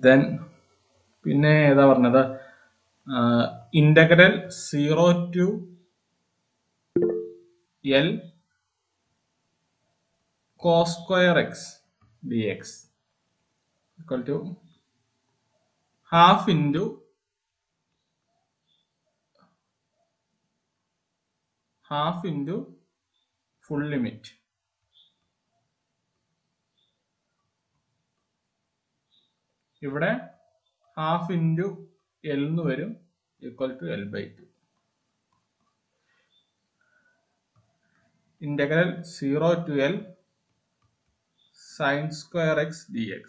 Then പിന്നെ ഏതാ പറഞ്ഞത്, integral 0 to L cos square x dx equal to half into full limit ഇവിടെ half into L എന്ന് വരും equal to L/2. Integral 0 to L sin square x dx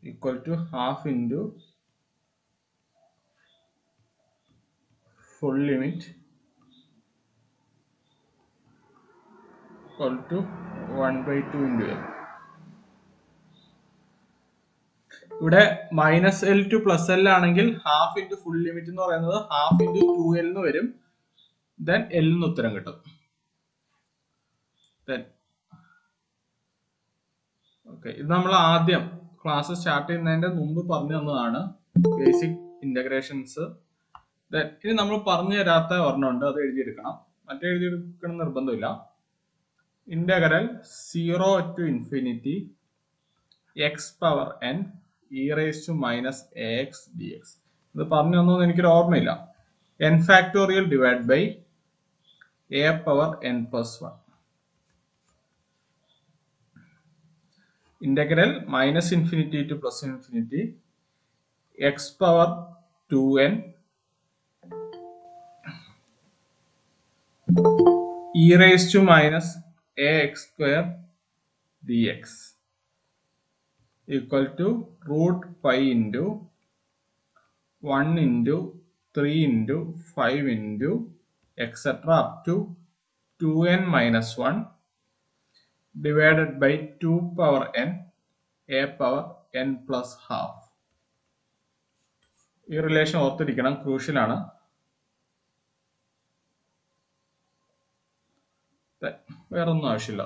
equal to half into full limit equal to 1/2 into L. ഇവിടെ -L to +L ആണെങ്കിൽ half into full limit എന്ന് പറയുന്നത് half into 2L എന്ന് വരും. Then L എന്ന് ഉത്തരം കിട്ടും. Okay, ഇത് നമ്മൾ ആദ്യം ക്ലാസ് സ്റ്റാർട്ട് ചെയ്യുന്നതിന്റെ മുമ്പ് പറഞ്ഞു തന്നതാണ് ബേസിക് ഇന്റഗ്രേഷൻസ്. ഇനി നമ്മൾ പറഞ്ഞു തരാത്ത ഒരെണ്ണമുണ്ട്, അത് എഴുതിയെടുക്കണം. മറ്റേ എഴുതിയെടുക്കണം നിർബന്ധമില്ല. Integral 0 to infinity x power n e raised to minus ax dx. ഇത് പറഞ്ഞു തന്നൊന്നും എനിക്കൊരു ഓർമ്മയില്ല. n factorial divided by a power n plus 1. Integral minus infinity to plus infinity x power 2n e raised to minus ax square dx equal to root pi into 1 into 3 into 5 into etc. up to 2n minus 1 divided by 2 power n a power n plus half. ഈ relation ഓർത്തിരിക്കണം, crucial ആണ്. വേറൊന്നും ആവശ്യമില്ല.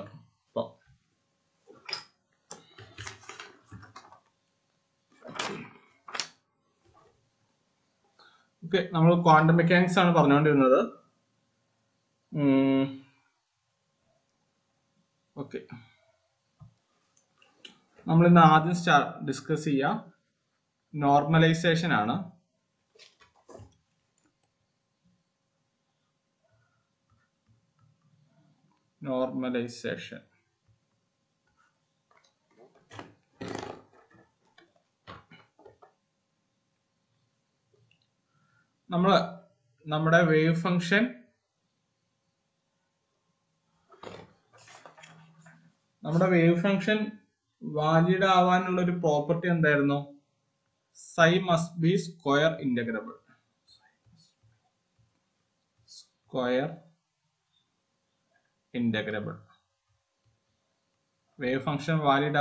Okay, നമ്മൾ quantum mechanics ആണ് പറഞ്ഞുകൊണ്ടിരുന്നത്. Okay, നമ്മൾ ഇന്ന് ആദ്യം ഡിസ്കസ് ചെയ്യുക നോർമലൈസേഷൻ ആണ്. നോർമലൈസേഷൻ നമ്മുടെ വേവ് ഫംഗ്ഷൻ വാലിഡ് ആവാനുള്ള ഒരു പ്രോപ്പർട്ടി എന്തായിരുന്നു? psi must be square integrable. Wave function valid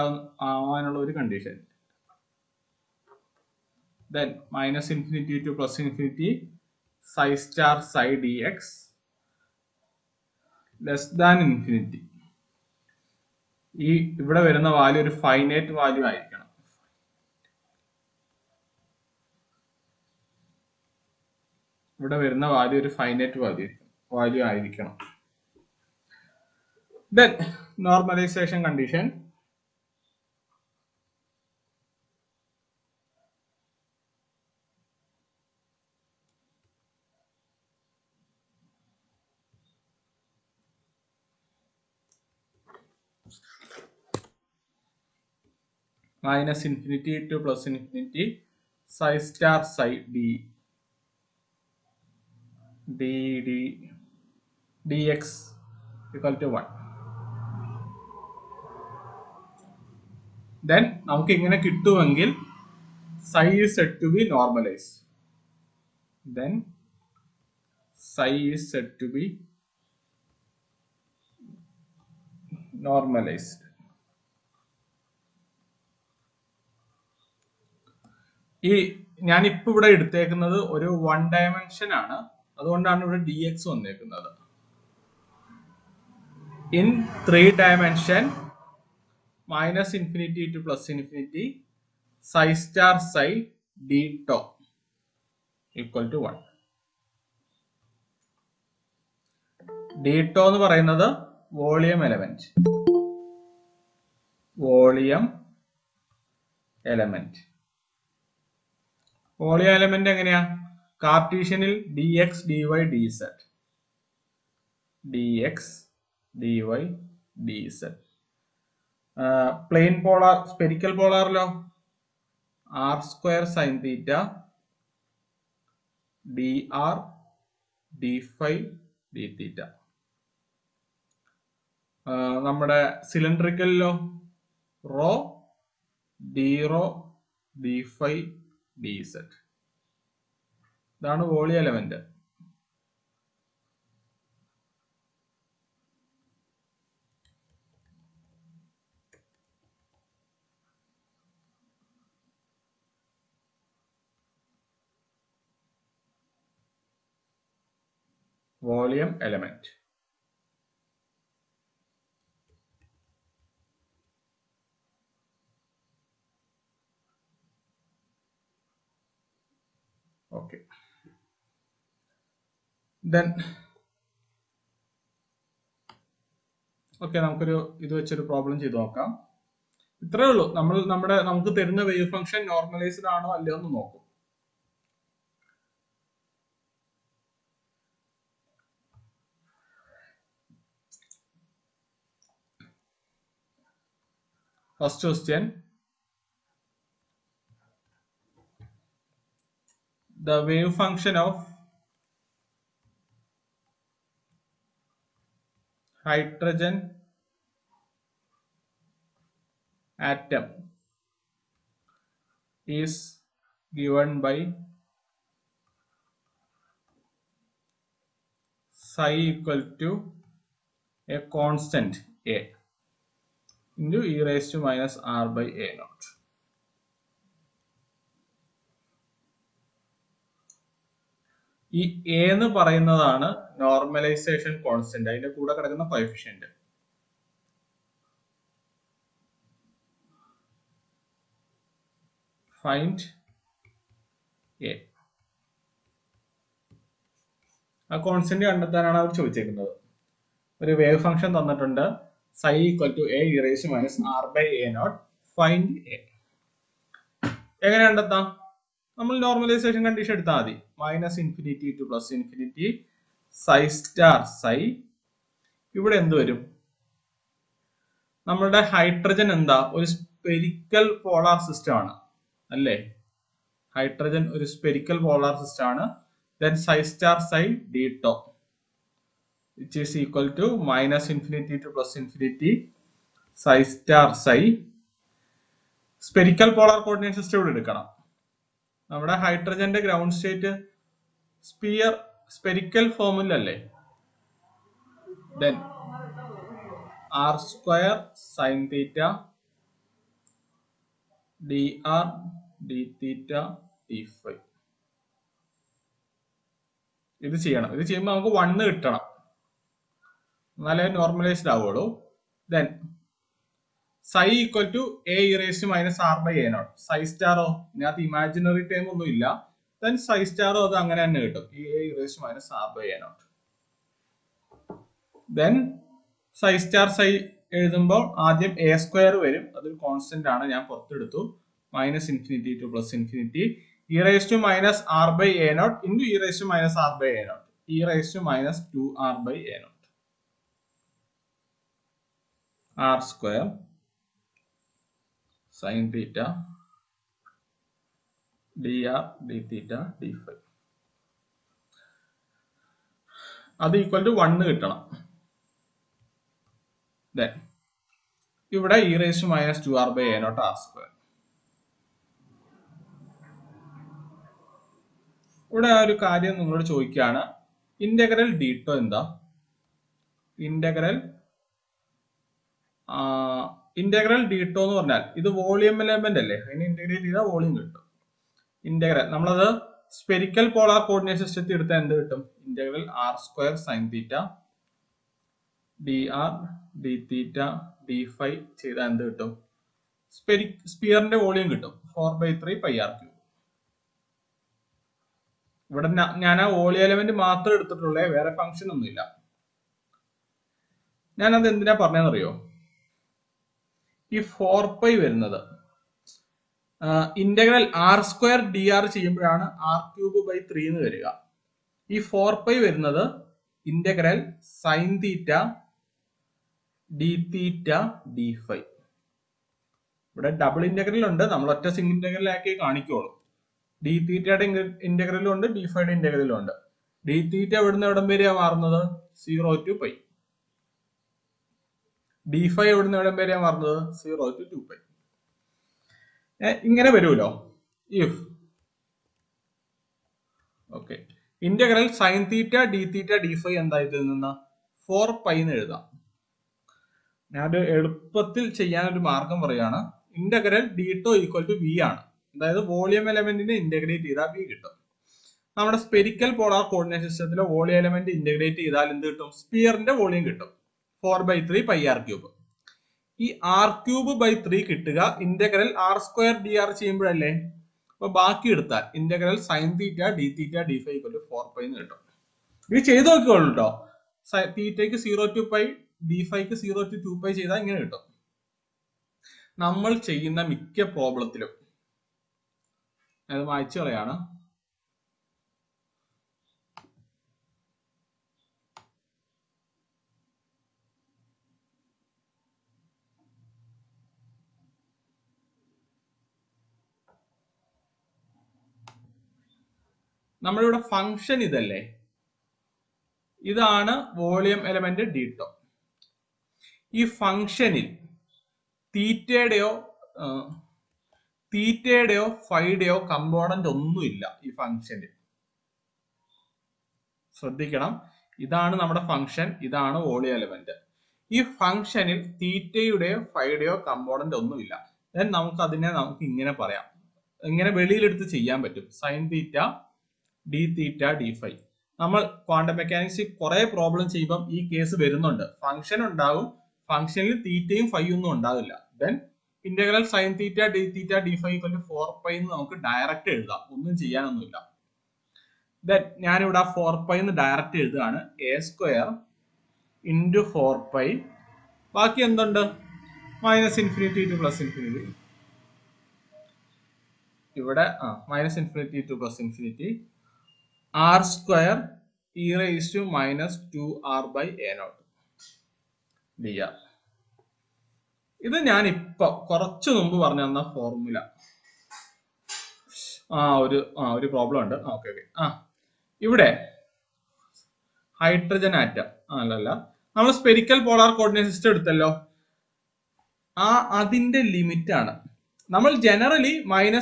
ആവാനുള്ള ഒരു condition. Then minus infinity to plus infinity psi star psi dx less than infinity. ഈ ഇവിടെ വരുന്ന വാല്യൂ ഒരു ഫൈനൈറ്റ് വാല്യൂ ആയിരിക്കണം. Then normalization condition. Minus infinity to plus infinity psi star psi dx equal to 1. Then നമുക്ക് ഇങ്ങനെ കിട്ടുമെങ്കിൽ psi is said to be normalized. ഈ ഞാനിപ്പോ ഇവിടെ എടുത്തേക്കുന്നത് ഒരു 1 ഡയമെൻഷൻ ആണ്, അതുകൊണ്ടാണ് ഇവിടെ dx വന്നേക്കുന്നത്. In 3 dimension minus infinity to plus infinity psi star psi d tau equal to 1. d tau എന്ന് പറയുന്നത് വോളിയം എലമെന്റ്. വോളിയം എലമെന്റ് എങ്ങനെയാ? കാർട്ടീഷ്യനിൽ dx dy dz, dx dy dz. Plane polar, spherical പോളാറിലോ r square sine theta dr d phi d theta. നമ്മുടെ സിലിണ്ടറിക്കലിലോ rho d rho d phi dz. ഇതാണ് volume element. Volume element. Okay, നമുക്കൊരു ഇത് വെച്ചൊരു problem ചെയ്ത് നോക്കാം. ഇത്രേ ഉള്ളൂ. നമുക്ക് തരുന്ന വേവ് ഫംഗ്ഷൻ നോർമലൈസ്ഡ് ആണോ അല്ലയോ എന്ന് നോക്കും. First question, the wave function of hydrogen atom is given by psi equal to a constant a into e raised to minus r by a naught. ഈ എ എന്ന് പറയുന്നതാണ് നോർമലൈസേഷൻ കോൺസ്റ്റന്റ്, അതിന്റെ കൂടെ കിടക്കുന്ന കോഎഫിഷ്യന്റ്. Find A. ആ constant കണ്ടെത്താനാണ് അവർ ചോദിച്ചേക്കുന്നത്. ഒരു wave function തന്നിട്ടുണ്ട്, psi equal to a e raised to minus r by a naught. Find A. എങ്ങനെ കണ്ടെത്താം? നമ്മൾ നോർമലൈസേഷൻ കണ്ടീഷൻ എടുത്താൽ മതി. Minus infinity to plus infinity psi star psi. ഇവിടെ എന്ത് വരും? നമ്മളുടെ ഹൈഡ്രജൻ എന്താ? ഒരു സ്പെരിക്കൽ പോളാർ സിസ്റ്റം ആണ് അല്ലേ? ഹൈഡ്രജൻ ഒരു സ്പെരിക്കൽ പോളാർ സിസ്റ്റം ആണ്. Then psi star psi d tau which is equal to minus infinity to plus infinity psi star psi. Spherical polar coordinate system ഇവിടെ എടുക്കണം. നമ്മുടെ ഹൈഡ്രജന്റെ ഗ്രൗണ്ട് സ്റ്റേറ്റ് സ്പെരിക്കൽ ഫോമിലല്ലേ? Then r square sin theta dr d theta d phi. ഇത് ചെയ്യണം. ഇത് ചെയ്യുമ്പോൾ നമുക്ക് 1 കിട്ടണം, എന്നാലേ നോർമലൈസ്ഡ് ആവുള്ളൂ. Then psi equal to a e raised to minus r by a naught. psi സ്റ്റാറോ ഇതിനകത്ത് ഇമാജിനറി ടൈം ഒന്നും ഇല്ല. Then psi സ്റ്റാറോ അത് അങ്ങനെ തന്നെ കിട്ടും, a e raised to minus r by a naught. Then psi star psi എഴുതുമ്പോൾ ആദ്യം a square വരും, അതൊരു കോൺസ്റ്റന്റ് ആണ്, ഞാൻ പുറത്തെടുത്തു. Minus infinity to plus infinity e raised to minus r by a naught into e raised to minus r by a naught. e raised to minus 2r by a naught. r square sin theta dr d theta d phi. അത് equal to 1 കിട്ടണം. Then ഇവിടെ e raised to minus 2r by a naught r square. ഇവിടെ ഒരു കാര്യം നിങ്ങളോട് ചോദിക്കുകയാണ്, integral d tau എന്താ? Integral d tau എന്ന് പറഞ്ഞാൽ ഇത് വോളിയം എലമെന്റ് അല്ലേ, അതിനെ ഇന്റഗ്രേറ്റ് ചെയ്താൽ വോളിയം കിട്ടും. ഇന്റഗ്രൽ നമ്മളത് സ്പെരിക്കൽ പോളാർ കോർഡിനേറ്റ് സിസ്റ്റത്തിൽ എടുത്താൽ എന്ത് കിട്ടും? Integral r square sine theta dr d തീറ്റ d phi ചെയ്താൽ എന്ത് കിട്ടും? സ്പിയറിന്റെ വോളിയം കിട്ടും 4/3 പൈ ആർ ക്യൂബ്. ഇവിടെ ഞാൻ ആ വോളിയം എലമെന്റ് മാത്രം എടുത്തിട്ടുള്ളേ, വേറെ ഫംഗ്ഷൻ ഒന്നുമില്ല. ഞാനത് എന്തിനാ പറഞ്ഞതെന്നറിയോ? ഈ 4π വരുന്നത് ഇന്റഗ്രൽ r² dr ചെയ്യുമ്പോഴാണ് r³/3 എന്ന് വരിക. ഈ 4π വരുന്നത് integral sine theta d theta d phi. ഇവിടെ ഡബിൾ ഇന്റഗ്രൽ ഉണ്ട്, നമ്മൾ ഒറ്റ സിംഗിൾ ഇന്റഗ്രലാക്കി കാണിക്കുള്ളൂ. ഡി തീറ്റയുടെ ഇന്റഗ്രലും ഉണ്ട്, ഡി ഫൈയുടെ ഇന്റഗ്രലും ഉണ്ട്. ഡി തീറ്റ എവിടുന്ന് എവിടം വരെയാ മാറുന്നത്? 0 to π. ഡി ഫൈ എവിടുന്ന് എവിടം വരെയാ മാറുന്നത്? 0 to 2π. ഇങ്ങനെ വരുമല്ലോ. If okay, integral sine theta d theta d phi എന്തായിട്ട് നിന്ന് 4π എന്ന് എഴുതാം. ഞാനത് എളുപ്പത്തിൽ ചെയ്യാനൊരു മാർഗം പറയാണ്. ഇന്റഗ്രൽ d(τ) = v ആണ്. അതായത് വോളിയം എലമെന്റിനെ ഇന്റഗ്രേറ്റ് ചെയ്താൽ v കിട്ടും. നമ്മുടെ സ്പെരിക്കൽ പോളാർ കോർഡിനേറ്റ് സിസ്റ്റത്തിലെ വോളിയം എലമെന്റ് ഇന്റഗ്രേറ്റ് ചെയ്താൽ എന്ത് കിട്ടും? സ്പിയറിന്റെ വോളിയം കിട്ടും 4/3 പൈ ആർ ക്യൂബ്. ഈ r³/3 കിട്ടുക ഇന്റഗ്രൽ r² dr ചെയ്യുമ്പോഴല്ലേ. അപ്പൊ ബാക്കി എടുത്താൽ integral sine theta d theta d phi = 4π എന്ന് കിട്ടും. ഇത് ചെയ്ത് നോക്കിക്കോളൂ കേട്ടോ. തീറ്റയ്ക്ക് 0 to π, ഡി ഫൈക്ക് 0 to 2π ചെയ്താൽ ഇങ്ങനെ കിട്ടും. നമ്മൾ ചെയ്യുന്ന മിക്ക പ്രോബ്ലത്തിലും അത് വായിച്ചു കളയാണ്. നമ്മളിവിടെ ഫംഗ്ഷൻ ഇതല്ലേ, ഇതാണ് വോളിയം എലമെന്റ് d(τ). ഈ ഫംഗ്ഷനിൽ തീറ്റയുടെയോ ഫൈയുടെയോ കമ്പോണന്റ് ഒന്നുമില്ല. ഈ ഫംഗ്ഷനിൽ ശ്രദ്ധിക്കണം, ഇതാണ് നമ്മുടെ ഫംഗ്ഷൻ, ഇതാണ് വോളിയം എലമെന്റ്. ഈ ഫംഗ്ഷനിൽ തീറ്റയുടെയോ ഫൈയുടെയോ കമ്പോണന്റ് ഒന്നുമില്ല. നമുക്ക് ഇങ്ങനെ പറയാം, ഇങ്ങനെ വെളിയിലെടുത്ത് ചെയ്യാൻ പറ്റും. Sign theta d theta d phi. നമ്മൾ ക്വാണ്ടം മെക്കാനിക്സിൽ കുറെ പ്രോബ്ലം ചെയ്യുമ്പോൾ ഈ കേസ് വരുന്നുണ്ട്. ഫംഗ്ഷൻ ഉണ്ടാകും, ഫംഗ്ഷനിൽ തീറ്റയും ഫൈയും ഒന്നും ഉണ്ടാവില്ല. Then integral sine theta d theta d phi = 4π എന്ന് നമുക്ക് ഡയറക്റ്റ് എഴുതാം, ഒന്നും ചെയ്യാനൊന്നുമില്ല. ദെൻ ഞാനിവിടെ 4π എന്ന് ഡയറക്റ്റ് എഴുതുകയാണ്. a² × 4π. ബാക്കി എന്തുണ്ട്? -∞ to +∞. ഇവിടെ -∞ to +∞. r² e⁻²-2r/a0 dr. ഇത് ഞാൻ ഇപ്പൊ കുറച്ചു മുമ്പ് പറഞ്ഞു തന്ന ഫോർമുല. ഒരു പ്രോബ്ലം ഉണ്ട്. ഓക്കെ. ഇവിടെ ഹൈഡ്രജൻ ആറ്റം അല്ലല്ല, നമ്മൾ സ്പെരിക്കൽ പോളാർ കോർഡിനേറ്റ് സിസ്റ്റം എടുത്തല്ലോ. അതിന്റെ ലിമിറ്റ് ആണ് നമ്മൾ ജനറലി -∞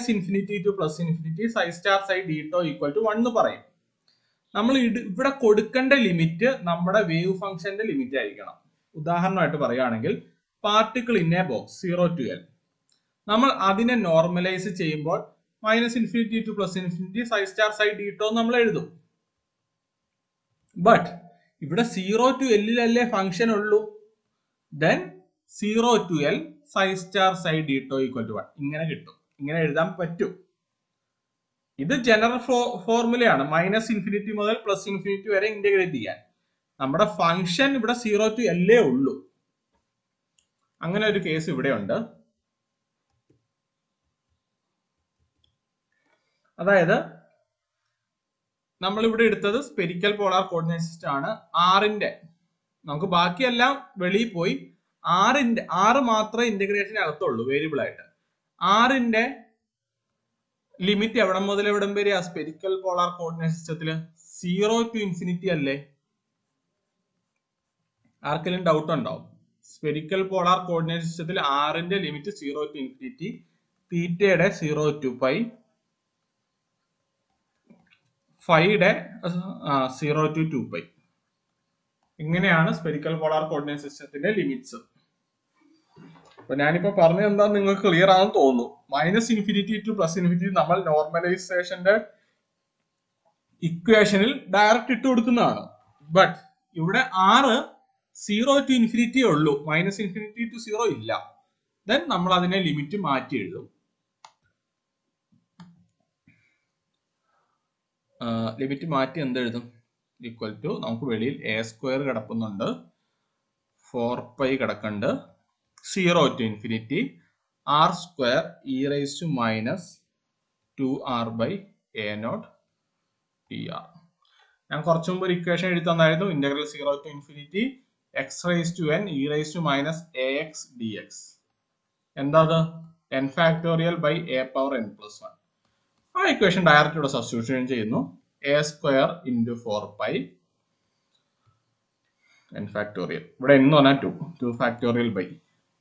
to +∞ ψ*ψ d(τ) = 1 എന്ന് പറയും. നമ്മൾ ഇവിടെ കൊടുക്കേണ്ട ലിമിറ്റ് നമ്മുടെ വേവ് ഫംഗ്ഷന്റെ ലിമിറ്റ് ആയിരിക്കണം. ഉദാഹരണമായിട്ട് പറയുകയാണെങ്കിൽ particle in a box 0 to L. നമ്മൾ അതിനെ നോർമലൈസ് ചെയ്യുമ്പോൾ -∞ to +∞ ψ*ψ d(τ) നമ്മൾ എഴുതും. ബട്ട് ഇവിടെ 0 to L ലല്ലേ ഫംഗ്ഷൻ ഉള്ളൂ. ദെൻ 0 to L ψ*ψ d(τ) = 1 ഇങ്ങനെ കിട്ടും. ഇങ്ങനെ എഴുതാൻ പറ്റും. ഇത് ജനറൽ ഫോർമുലയാണ്. -∞ മുതൽ +∞ വരെ ഇന്റഗ്രേറ്റ് ചെയ്യാൻ. നമ്മുടെ ഫംഗ്ഷൻ ഇവിടെ 0 to L ഉള്ളൂ. അങ്ങനെ ഒരു കേസ് ഇവിടെ ഉണ്ട്. അതായത് നമ്മൾ ഇവിടെ എടുത്തത് സ്പെരിക്കൽ പോളാർ കോർഡിനേറ്റ് സിസ്റ്റം ആണ്. ആറിന്റെ നമുക്ക് ബാക്കിയെല്ലാം വെളിയിൽ പോയി. ആറ് മാത്രമേ ഇന്റഗ്രേഷന് അകത്തുള്ളൂ വേരിയബിൾ ആയിട്ട്. ആറിന്റെ ലിമിറ്റ് എവിടം മുതൽ എവിടം വരെ ആ സ്പെരിക്കൽ പോളാർ കോർഡിനേറ്റ് സിസ്റ്റത്തില് 0 to ∞ അല്ലേ? ആർക്കെങ്കിലും ഡൗട്ട് ഉണ്ടാവും? സ്പെരിക്കൽ പോളാർ കോർഡിനേറ്റ് സിസ്റ്റത്തിൽ ആറിന്റെ ലിമിറ്റ് 0 to ∞, തീറ്റയുടെ 0 to π, ഫൈയുടെ 0 to 2π. ഇങ്ങനെയാണ് സ്പെരിക്കൽ പോളാർ കോർഡിനേറ്റ് സിസ്റ്റത്തിന്റെ ലിമിറ്റ്സ്. അപ്പൊ ഞാനിപ്പോ പറഞ്ഞത് എന്താ നിങ്ങൾക്ക് ക്ലിയർ ആണെന്ന് തോന്നുന്നു. -∞ to +∞ നമ്മൾ നോർമലൈസേഷന്റെ ഇക്വേഷനിൽ ഡയറക്റ്റ് ഇട്ട് കൊടുക്കുന്നതാണ്. ബട്ട് ഇവിടെ 0 to ∞ ഉള്ളൂ, -∞ to 0 ഇല്ല. Then നമ്മൾ അതിനെ ലിമിറ്റ് മാറ്റി എഴുതും. ലിമിറ്റ് മാറ്റി എന്ത് എഴുതും? ഈക്വൽ ടു നമുക്ക് വെളിയിൽ എ സ്ക്വയർ കിടക്കുന്നുണ്ട്, 4π കിടക്കുന്നുണ്ട്, 0 to infinity r square e raised to minus 2r by a0 dr. ഞാൻ കുറച്ചു മുമ്പ് ഒരു ഇക്വേഷൻ എഴുതി തന്നായിരുന്നു. Integral 0 to infinity x raised to n e raised to minus ax dx. എന്താ അത്? n factorial by a power n plus 1. ആ equation direct ഇവിടെ സബ്സ്റ്റിറ്റ്യൂഷൻ ചെയ്യുന്നു. a square into 4π n factorial. ഇവിടെ n എന്ന് പറഞ്ഞാൽ 2 factorial by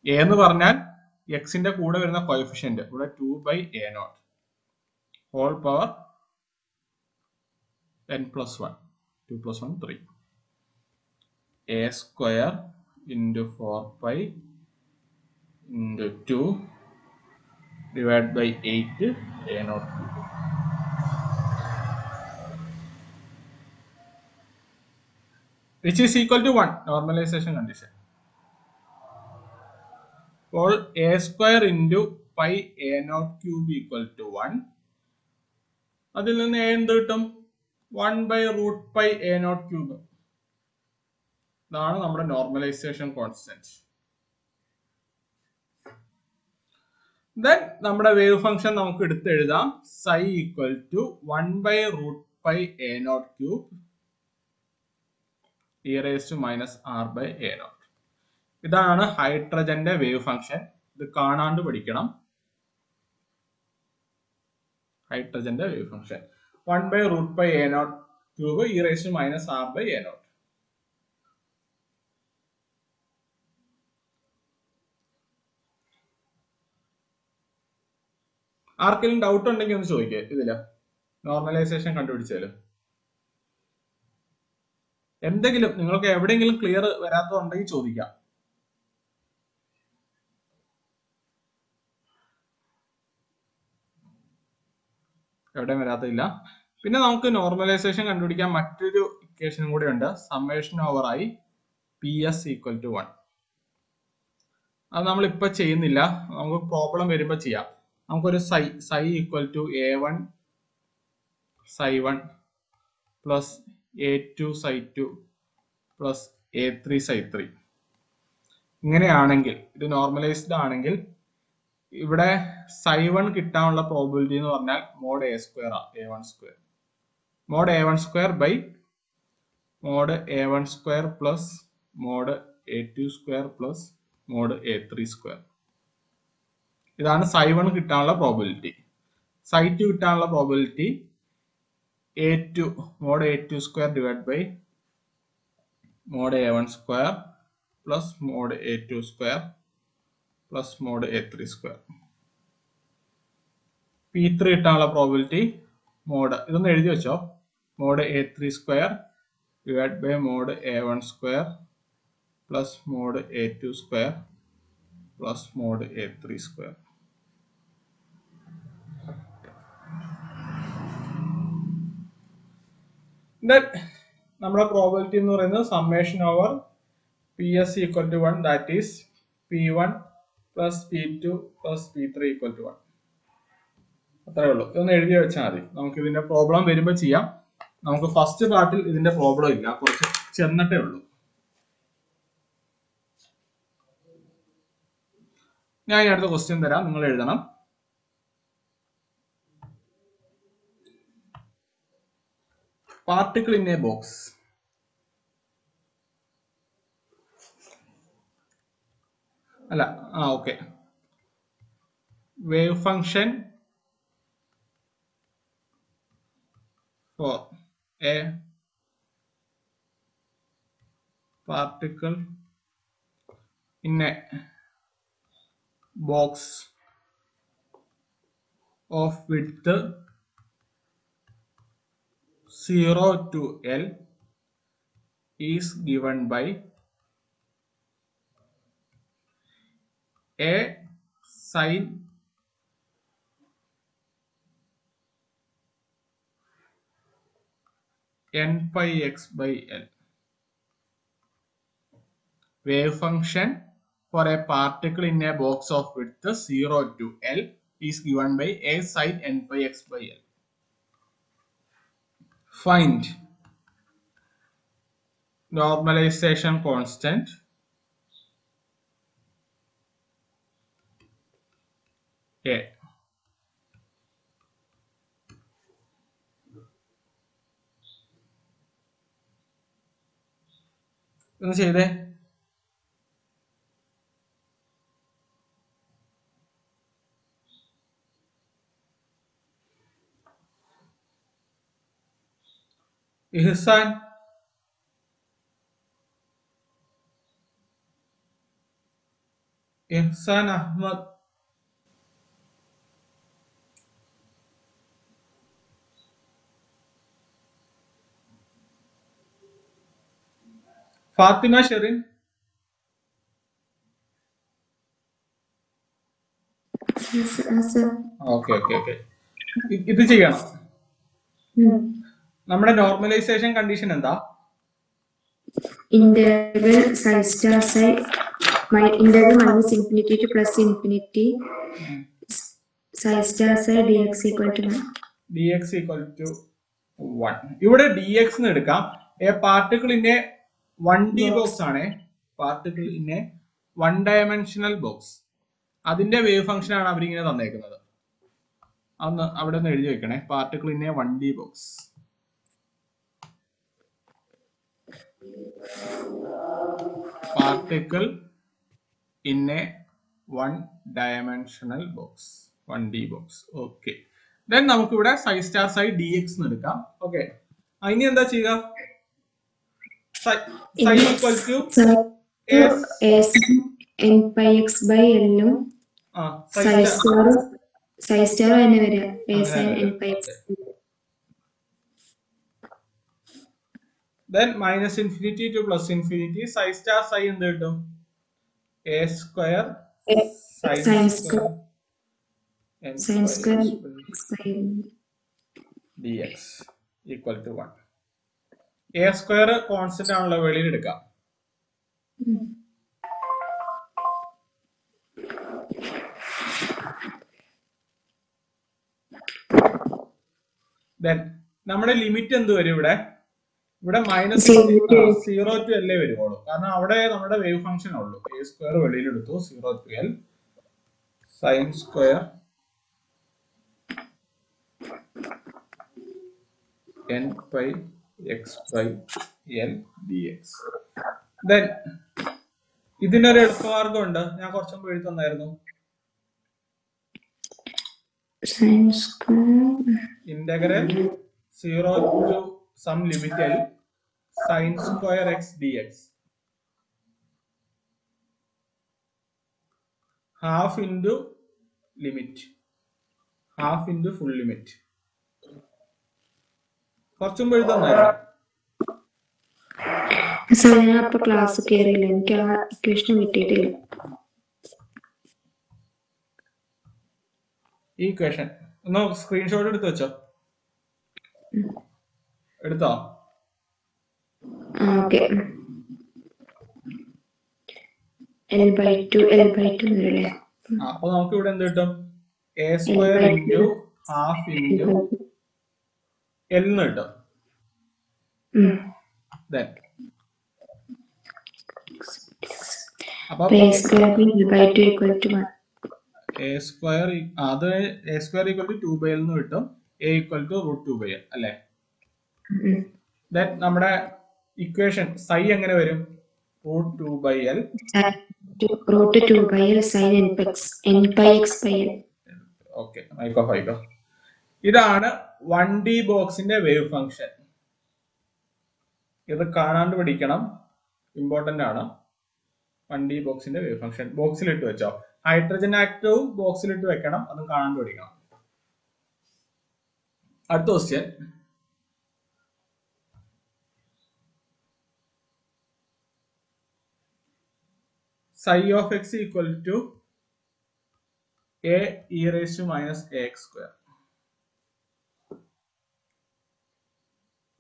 a എന്ന് പറഞ്ഞാൽ എക്സിന്റെ കൂടെ വരുന്ന കോഎഫിഷ്യന്റ്, ഇവിടെ 2 by a0 whole power n plus 1. 2 plus 1 3. a square into 4π into 2 divided by 8 a0 which is equal to 1. Normalization condition. അപ്പോൾ a square into pi a0 cube equal to 1. അതിൽ നിന്ന് a എന്ത് കിട്ടും? 1 by root pi a0 cube. ഇതാണ് നമ്മുടെ normalisation constant. Then നമ്മുടെ wave function നമുക്ക് എടുത്ത് എഴുതാം. psi equal to 1 by root pi a0 cube e raised to minus r by a0. ഇതാണ് ഹൈഡ്രജന്റെ വേവ് ഫംഗ്ഷൻ. ഇത് കാണാണ്ട് പഠിക്കണം. ഹൈഡ്രജന്റെ wave function 1 by root pi a0 cube e raised to minus r by a0. ആർക്കെങ്കിലും doubt ഉണ്ടെങ്കിൽ ഒന്ന് ചോദിക്കേ. ഇതില് normalisation കണ്ടുപിടിച്ചാലും എന്തെങ്കിലും നിങ്ങൾക്ക് എവിടെയെങ്കിലും ക്ലിയർ വരാത്തതുണ്ടെങ്കിൽ ചോദിക്കാം. എവിടെയും വരാത്തില്ല. പിന്നെ നമുക്ക് നോർമലൈസേഷൻ കണ്ടുപിടിക്കാൻ മറ്റൊരു ഇക്വേഷനും കൂടെ ഉണ്ട്. Summation over i ps equal to 1. അത് നമ്മൾ ഇപ്പൊ ചെയ്യുന്നില്ല, നമുക്ക് പ്രോബ്ലം വരുമ്പോ ചെയ്യാം. നമുക്കൊരു psi equal to a1 psi1 plus a2 psi2 plus a3 psi3 ഇങ്ങനെയാണെങ്കിൽ, ഇത് നോർമലൈസ്ഡ് ആണെങ്കിൽ ഇവിടെ psi1 കിട്ടാനുള്ള പ്രോബിലിറ്റി എന്ന് പറഞ്ഞാൽ mod a square a1 square mod a1 square by mod a1 square plus mod a2 square plus mod a3 square. ഇതാണ് psi1 കിട്ടാനുള്ള probability. psi2 കിട്ടാനുള്ള probability a2 mod a2 square divide by mod a1 square plus mod a2 square plus mod a3 square. p3 കിട്ടാനുള്ള probability mod, ഇതൊന്ന് എഴുതി വെച്ചോ, mod a3 square divide by mod a1 square plus mod a2 square plus mod a3 square. നമ്മുടെ probability എന്ന് പറയുന്നത് summation over ps equal to 1, that is p1 plus p2 plus p3 equal to 1. അത്രേ ഉള്ളൂ. ഇതൊന്ന് എഴുതി വെച്ചാൽ മതി. നമുക്ക് ഇതിന്റെ പ്രോബ്ലം വരുമ്പോൾ ചെയ്യാം. നമുക്ക് ഫസ്റ്റ് പാർട്ടിൽ ഇതിന്റെ പ്രോബ്ലം ഇല്ല, കുറച്ച് ചെന്നിട്ടേ ഉള്ളൂ. ഞാൻ ഇനി അടുത്ത ക്വസ്റ്റ്യൻ തരാം, നിങ്ങൾ എഴുതണം. Particle in a box. അല്ല, okay. Wave function for a particle in a box of width 0 to L is given by a sin n pi x by L. Wave function for a particle in a box of width 0 to L is given by a sin n pi x by L. Find normalization constant A. ഒന്ന് ചെയ്തേ. Ihsan, Ihsan Ahmad, Fathima Sherin, okay okay okay. ഇത് ചെയ്യണം. നമ്മുടെ normalization condition എന്താ? Integral psi star psi integral minus infinity to plus infinity psi star psi dx equal to 1. dx equal to 1. ഇവിടെ dx എന്ന് എടുക്കാം. A particle in a 1D box ആണ്. Particle in a 1 dimensional box. അതിന്റെ wave function ആണ് അവരിങ്ങനെ തന്നേക്കുന്നത്. അതൊന്ന് അവിടെ ഒന്ന് എഴുതി വെക്കണേ. Particle in a 1D box. Particle in a 1 dimensional box, 1D box. Okay. Then നമുക്ക് ഇവിടെ psi star psi dx എന്ന് എടുക്കാം. ഓക്കെ. ഇനി എന്താ ചെയ്യുക? psi equal to s n pi x by L ഉം psi star തന്നെ വരിക a sin n pi x. Then minus infinity to plus infinity psi star psi എന്ത് കിട്ടും? a square sin square dx equal to 1. a square constant ആണല്ലോ, വെളിയിൽ എടുക്കാം. Then നമ്മുടെ limit എന്ത് വരും? ഇവിടെ മൈനസ് 0 ടു എൽ വരുവുള്ളൂ. കാരണം അവിടെ നമ്മുടെ വേവ് ഫംഗ്ഷൻ ഉള്ളൂ. a സ്ക്വയർ വെളിയിലെടുത്തു, 0 to L sine square n pi x by L dx. Then ഇതിനൊരു എളുപ്പമാർഗം ഉണ്ട്, ഞാൻ കുറച്ചു മുമ്പ് എഴുതി തന്നായിരുന്നു. Integral 0 to some limit L sin square x dx, half into limit, half into full limit. കുറച്ചും എഴുതി തന്നായിരുന്നു. ഞാൻ അപ്പൊ ക്ലാസ് കയറിയില്ല, എനിക്ക് ആ ഇക്വേഷൻ കിട്ടിയിട്ടില്ല. ഈ ഇക്വേഷൻ ഒന്ന് സ്ക്രീൻഷോട്ട് എടുത്ത് വെച്ചോ. എടുത്തോ? ഓക്കെ. L/2 വരില്ലേ? അപ്പൊ നമുക്ക് ഇവിടെ എന്ത് കിട്ടും? a square into half into L എന്ന് കിട്ടും. അപ്പൊ a square L/2 equal to 1. a square അത് a square equal to 2 L എന്ന് കിട്ടും. a ഈക്വൽ ടു √2 L അല്ലേ? ദെൻ നമ്മുടെ ഇക്വേഷൻ psi എങ്ങനെ വരും? √2 L √2 L sin n pi x by L. Okay, ഫൈക്കോ. ഇതാണ് 1D ബോക്സിന്റെ വേവ് ഫംഗ്ഷൻ. ഇത് കാണാണ്ട് പഠിക്കണം, ഇമ്പോർട്ടന്റ് ആണ്. 1D ബോക്സിന്റെ വേവ് ഫംഗ്ഷൻ ബോക്സിലിട്ട് വെച്ചോ. ഹൈഡ്രജൻ ആറ്റവും ബോക്സിലിട്ട് വെക്കണം, അതും കാണാണ്ട് പഠിക്കണം. അടുത്ത question. psi of x equal to a e raised to minus ax square.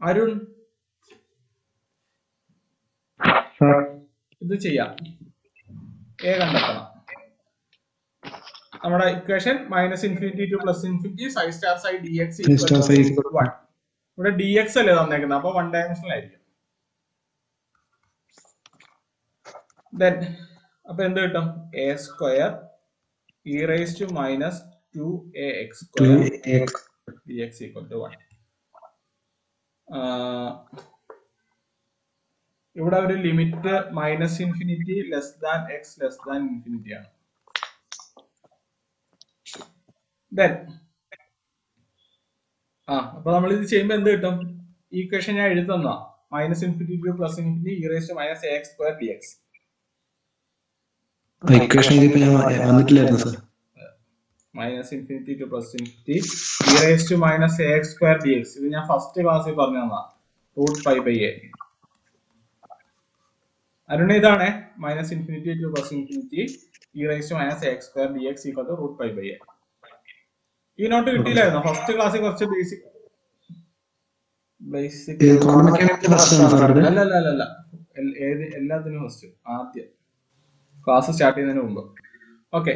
Arun, ഇത് ചെയ്യാം. എ കണ്ടെത്തണം. നമ്മുടെ equation -∞ to +∞ psi star psi dx = 1. ഇവിടെ dx അല്ലേ തന്നേക്കുന്നത്, അപ്പൊ 1 ഡയമെൻഷണൽ ആയിരിക്കും. Then അപ്പൊ എന്ത് കിട്ടും? a² e raised to -2ax² dx = 1. ഇവിടെ ഒരു ലിമിറ്റ് -∞ x ∞ ആണ്. Then അപ്പൊ നമ്മൾ ഇത് ചെയ്യുമ്പോൾ എന്ത് കിട്ടും? ഈ ഇക്വേഷൻ ഞാൻ എഴുതി തന്നാ -∞ to +∞ e raised to -ax² dx. Equation ഇതിപ്പോ ഞാൻ വന്നിട്ടില്ലായിരുന്നു sir. -∞ to +∞ e raised to -ax² dx. ഇത് ഞാൻ ഫസ്റ്റ് ക്ലാസ്സിൽ പറഞ്ഞു തന്നാ √π/a. അരുണ ഇതാണ് -∞ to +∞ e raised to -ax² dx = √π/a. ഈ നോട്ട് കിട്ടിയില്ലായിരുന്നോ ഫസ്റ്റ് ക്ലാസ്സിൽ? കുറച്ച് ബേസിക് അല്ല എല്ലാത്തിനും ഫസ്റ്റ്, ആദ്യം ക്ലാസ് സ്റ്റാർട്ട് ചെയ്യുന്നതിന് മുമ്പ്. ഓക്കെ,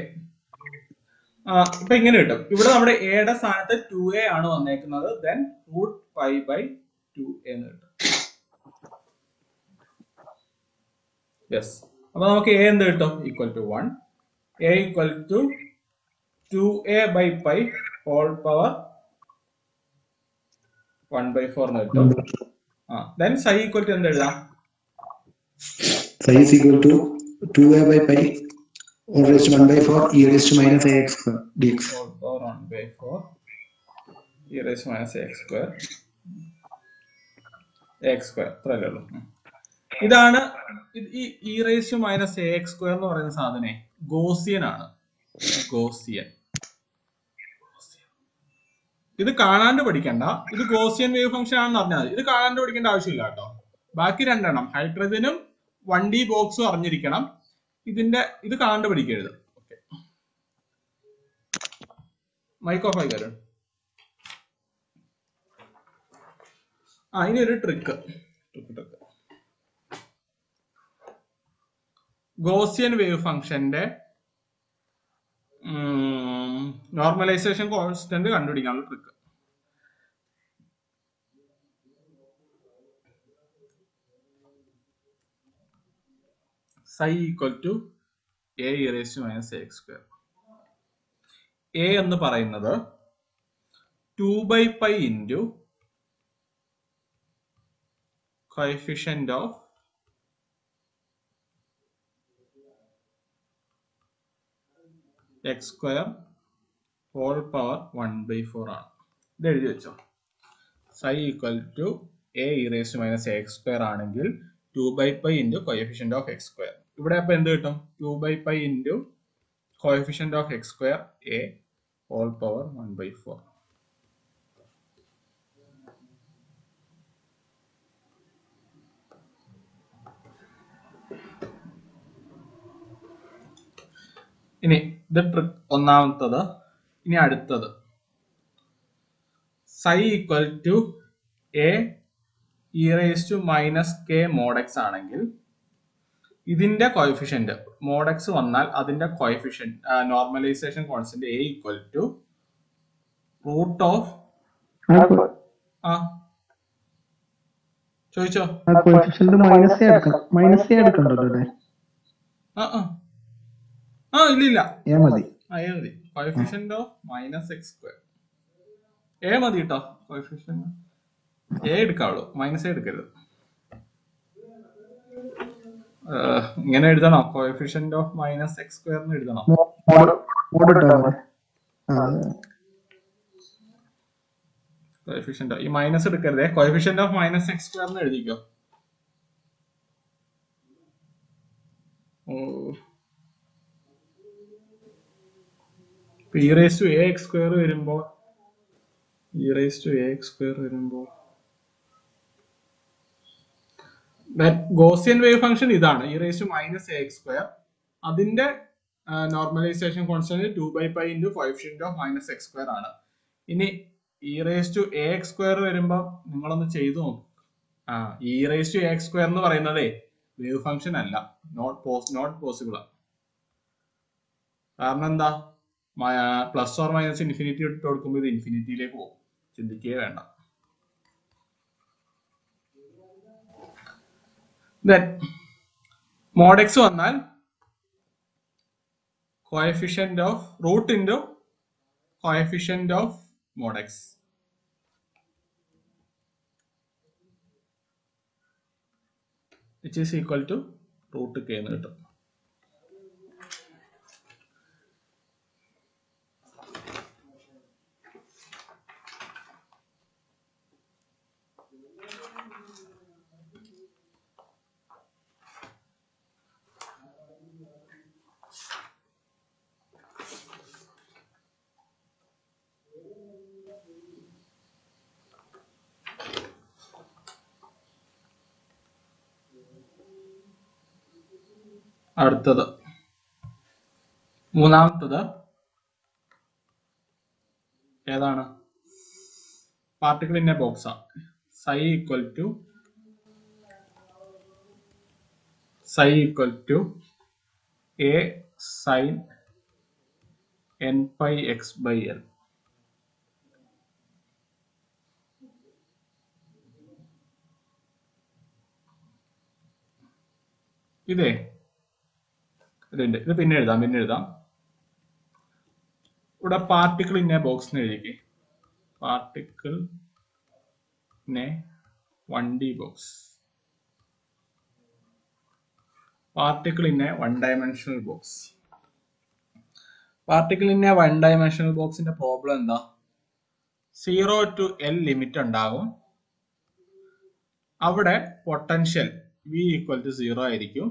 ഇപ്പൊ ഇങ്ങനെ കിട്ടും. ഇവിടെ നമ്മുടെ എയുടെ സ്ഥാനത്ത് 2a ആണ് വന്നേക്കുന്നത്. ദെൻ √π/2 എന്ന് കിട്ടും. യെസ്, അപ്പൊ നമുക്ക് എ എന്ത് കിട്ടും? =1. a = 2a/π ഹോൾ പവർ 1/4 എന്ന് കിട്ടും. ദെൻ psi = എന്ത് എഴുതാം? psi = 2a/π all raised to 1/4 e raised to -ax² dx. Whole power 1/4 e raised to -ax². അത്രയല്ലേ ഉള്ളൂ. ഇതാണ് ഈ e raised to -ax² എന്ന് പറയുന്ന സാധനം ഗോസിയൻ ആണ്. ഗോസിയൻ ഇത് കാണാണ്ട് പഠിക്കണ്ട. ഇത് ഗോസിയൻ വേവ് ഫംഗ്ഷൻ ആണെന്ന് പറഞ്ഞാൽ മതി. ഇത് കാണാണ്ട് പഠിക്കേണ്ട ആവശ്യമില്ല കേട്ടോ. ബാക്കി രണ്ടെണ്ണം ഹൈഡ്രജനും 1D ബോക്സും അറിഞ്ഞിരിക്കണം. ഇത് കാണാണ്ട് പഠിക്കരുത്. ഓക്കെ, മൈക്ക് ഓഫ് ആയി തരും. ഇനി ഒരു ട്രിക്ക്. ഗോസിയൻ വേവ് ഫംഗ്ഷന്റെ നോർമലൈസേഷൻ കോൺസ്റ്റന്റ് കണ്ടുപിടിക്കാനുള്ള trick. psi = a e raised to -ax². a എന്ന് പറയുന്നത് 2/π into coefficient of x² whole power 1/4 ആണ്. ഇത് എഴുതി വെച്ചോ. psi = a e raised to -ax² ആണെങ്കിൽ 2/π into coefficient of x². ഇവിടെ അപ്പൊ എന്ത് കിട്ടും? 2/π into coefficient of x² a whole power 1/4. ഇനി ഇത് ട്രിക്ക് ഒന്നാമത്തത്. ഇനി അടുത്തത് psi = a e raised to -k mod x ആണെങ്കിൽ ഇതിന്റെ കോഎഫിഷ്യന്റ് mod x വന്നാൽ അതിന്റെ കോഎഫിഷ്യന്റ് നോർമലൈസേഷൻ കോൺസ്റ്റന്റ് a = ചോദിച്ചോ? ഇല്ല കോഎഫിഷ്യന്റ് ഓഫ് -x². a മതി കേട്ടോ. കോഎഫിഷ്യന്റ് a എടുക്കാവുള്ളൂ, -a എടുക്കരുത്. ഇങ്ങനെ എഴുതണോ? കോഎഫിഷ്യന്റ് ഓഫ് -x² എന്ന് എഴുതണോ? കോഎഫിഷ്യന്റ് ഈ മൈനസ് എടുക്കരുതേ. കോഎഫിഷ്യന്റ് ഓഫ് -x² എന്ന് എഴുതിക്കോ. e raised to ax² വരുമ്പോൾ ഗോസിയൻ വേവ് ഫംഗ്ഷൻ ഇതാണ് e raised to -ax². അതിന്റെ normalisation constant 2/π into coefficient of -x² ആണ്. ഇനി e raised to ax² വരുമ്പോ നിങ്ങളൊന്ന് ചെയ്തു നോക്കും. e raised to ax² എന്ന് പറയുന്നതേ വേവ് ഫംഗ്ഷൻ അല്ല, നോട്ട് പോസിബിൾ ആണ്. കാരണം എന്താ, പ്ലസ് ഓർ മൈനസ് ഇൻഫിനിറ്റി ഇട്ട് കൊടുക്കുമ്പോൾ ഇത് ഇൻഫിനിറ്റിയിലേക്ക് പോകും, ചിന്തിക്കുകയേ വേണ്ട. Then mod x വന്നാൽ coefficient of root into coefficient of mod x. Which is equal to root k എന്ന് കിട്ടും. അടുത്തത് മൂന്നാമത്തത് ഏതാണ്? Particle in a box. psi equal to a sin n pi x by l. ഇത് പിന്നെ എഴുതാം. ഇവിടെ പാർട്ടിക്കിൾ ഇൻ എ ബോക്സ് എന്ന് എഴുതിക്കേ. Particle in a 1D box. Particle in a 1 dimensional box. Particle in a 1 dimensional ബോക്സിന്റെ problem എന്താ? 0 to L limit ഉണ്ടാകും. അവിടെ പൊട്ടൻഷ്യൽ V equal to 0 ആയിരിക്കും.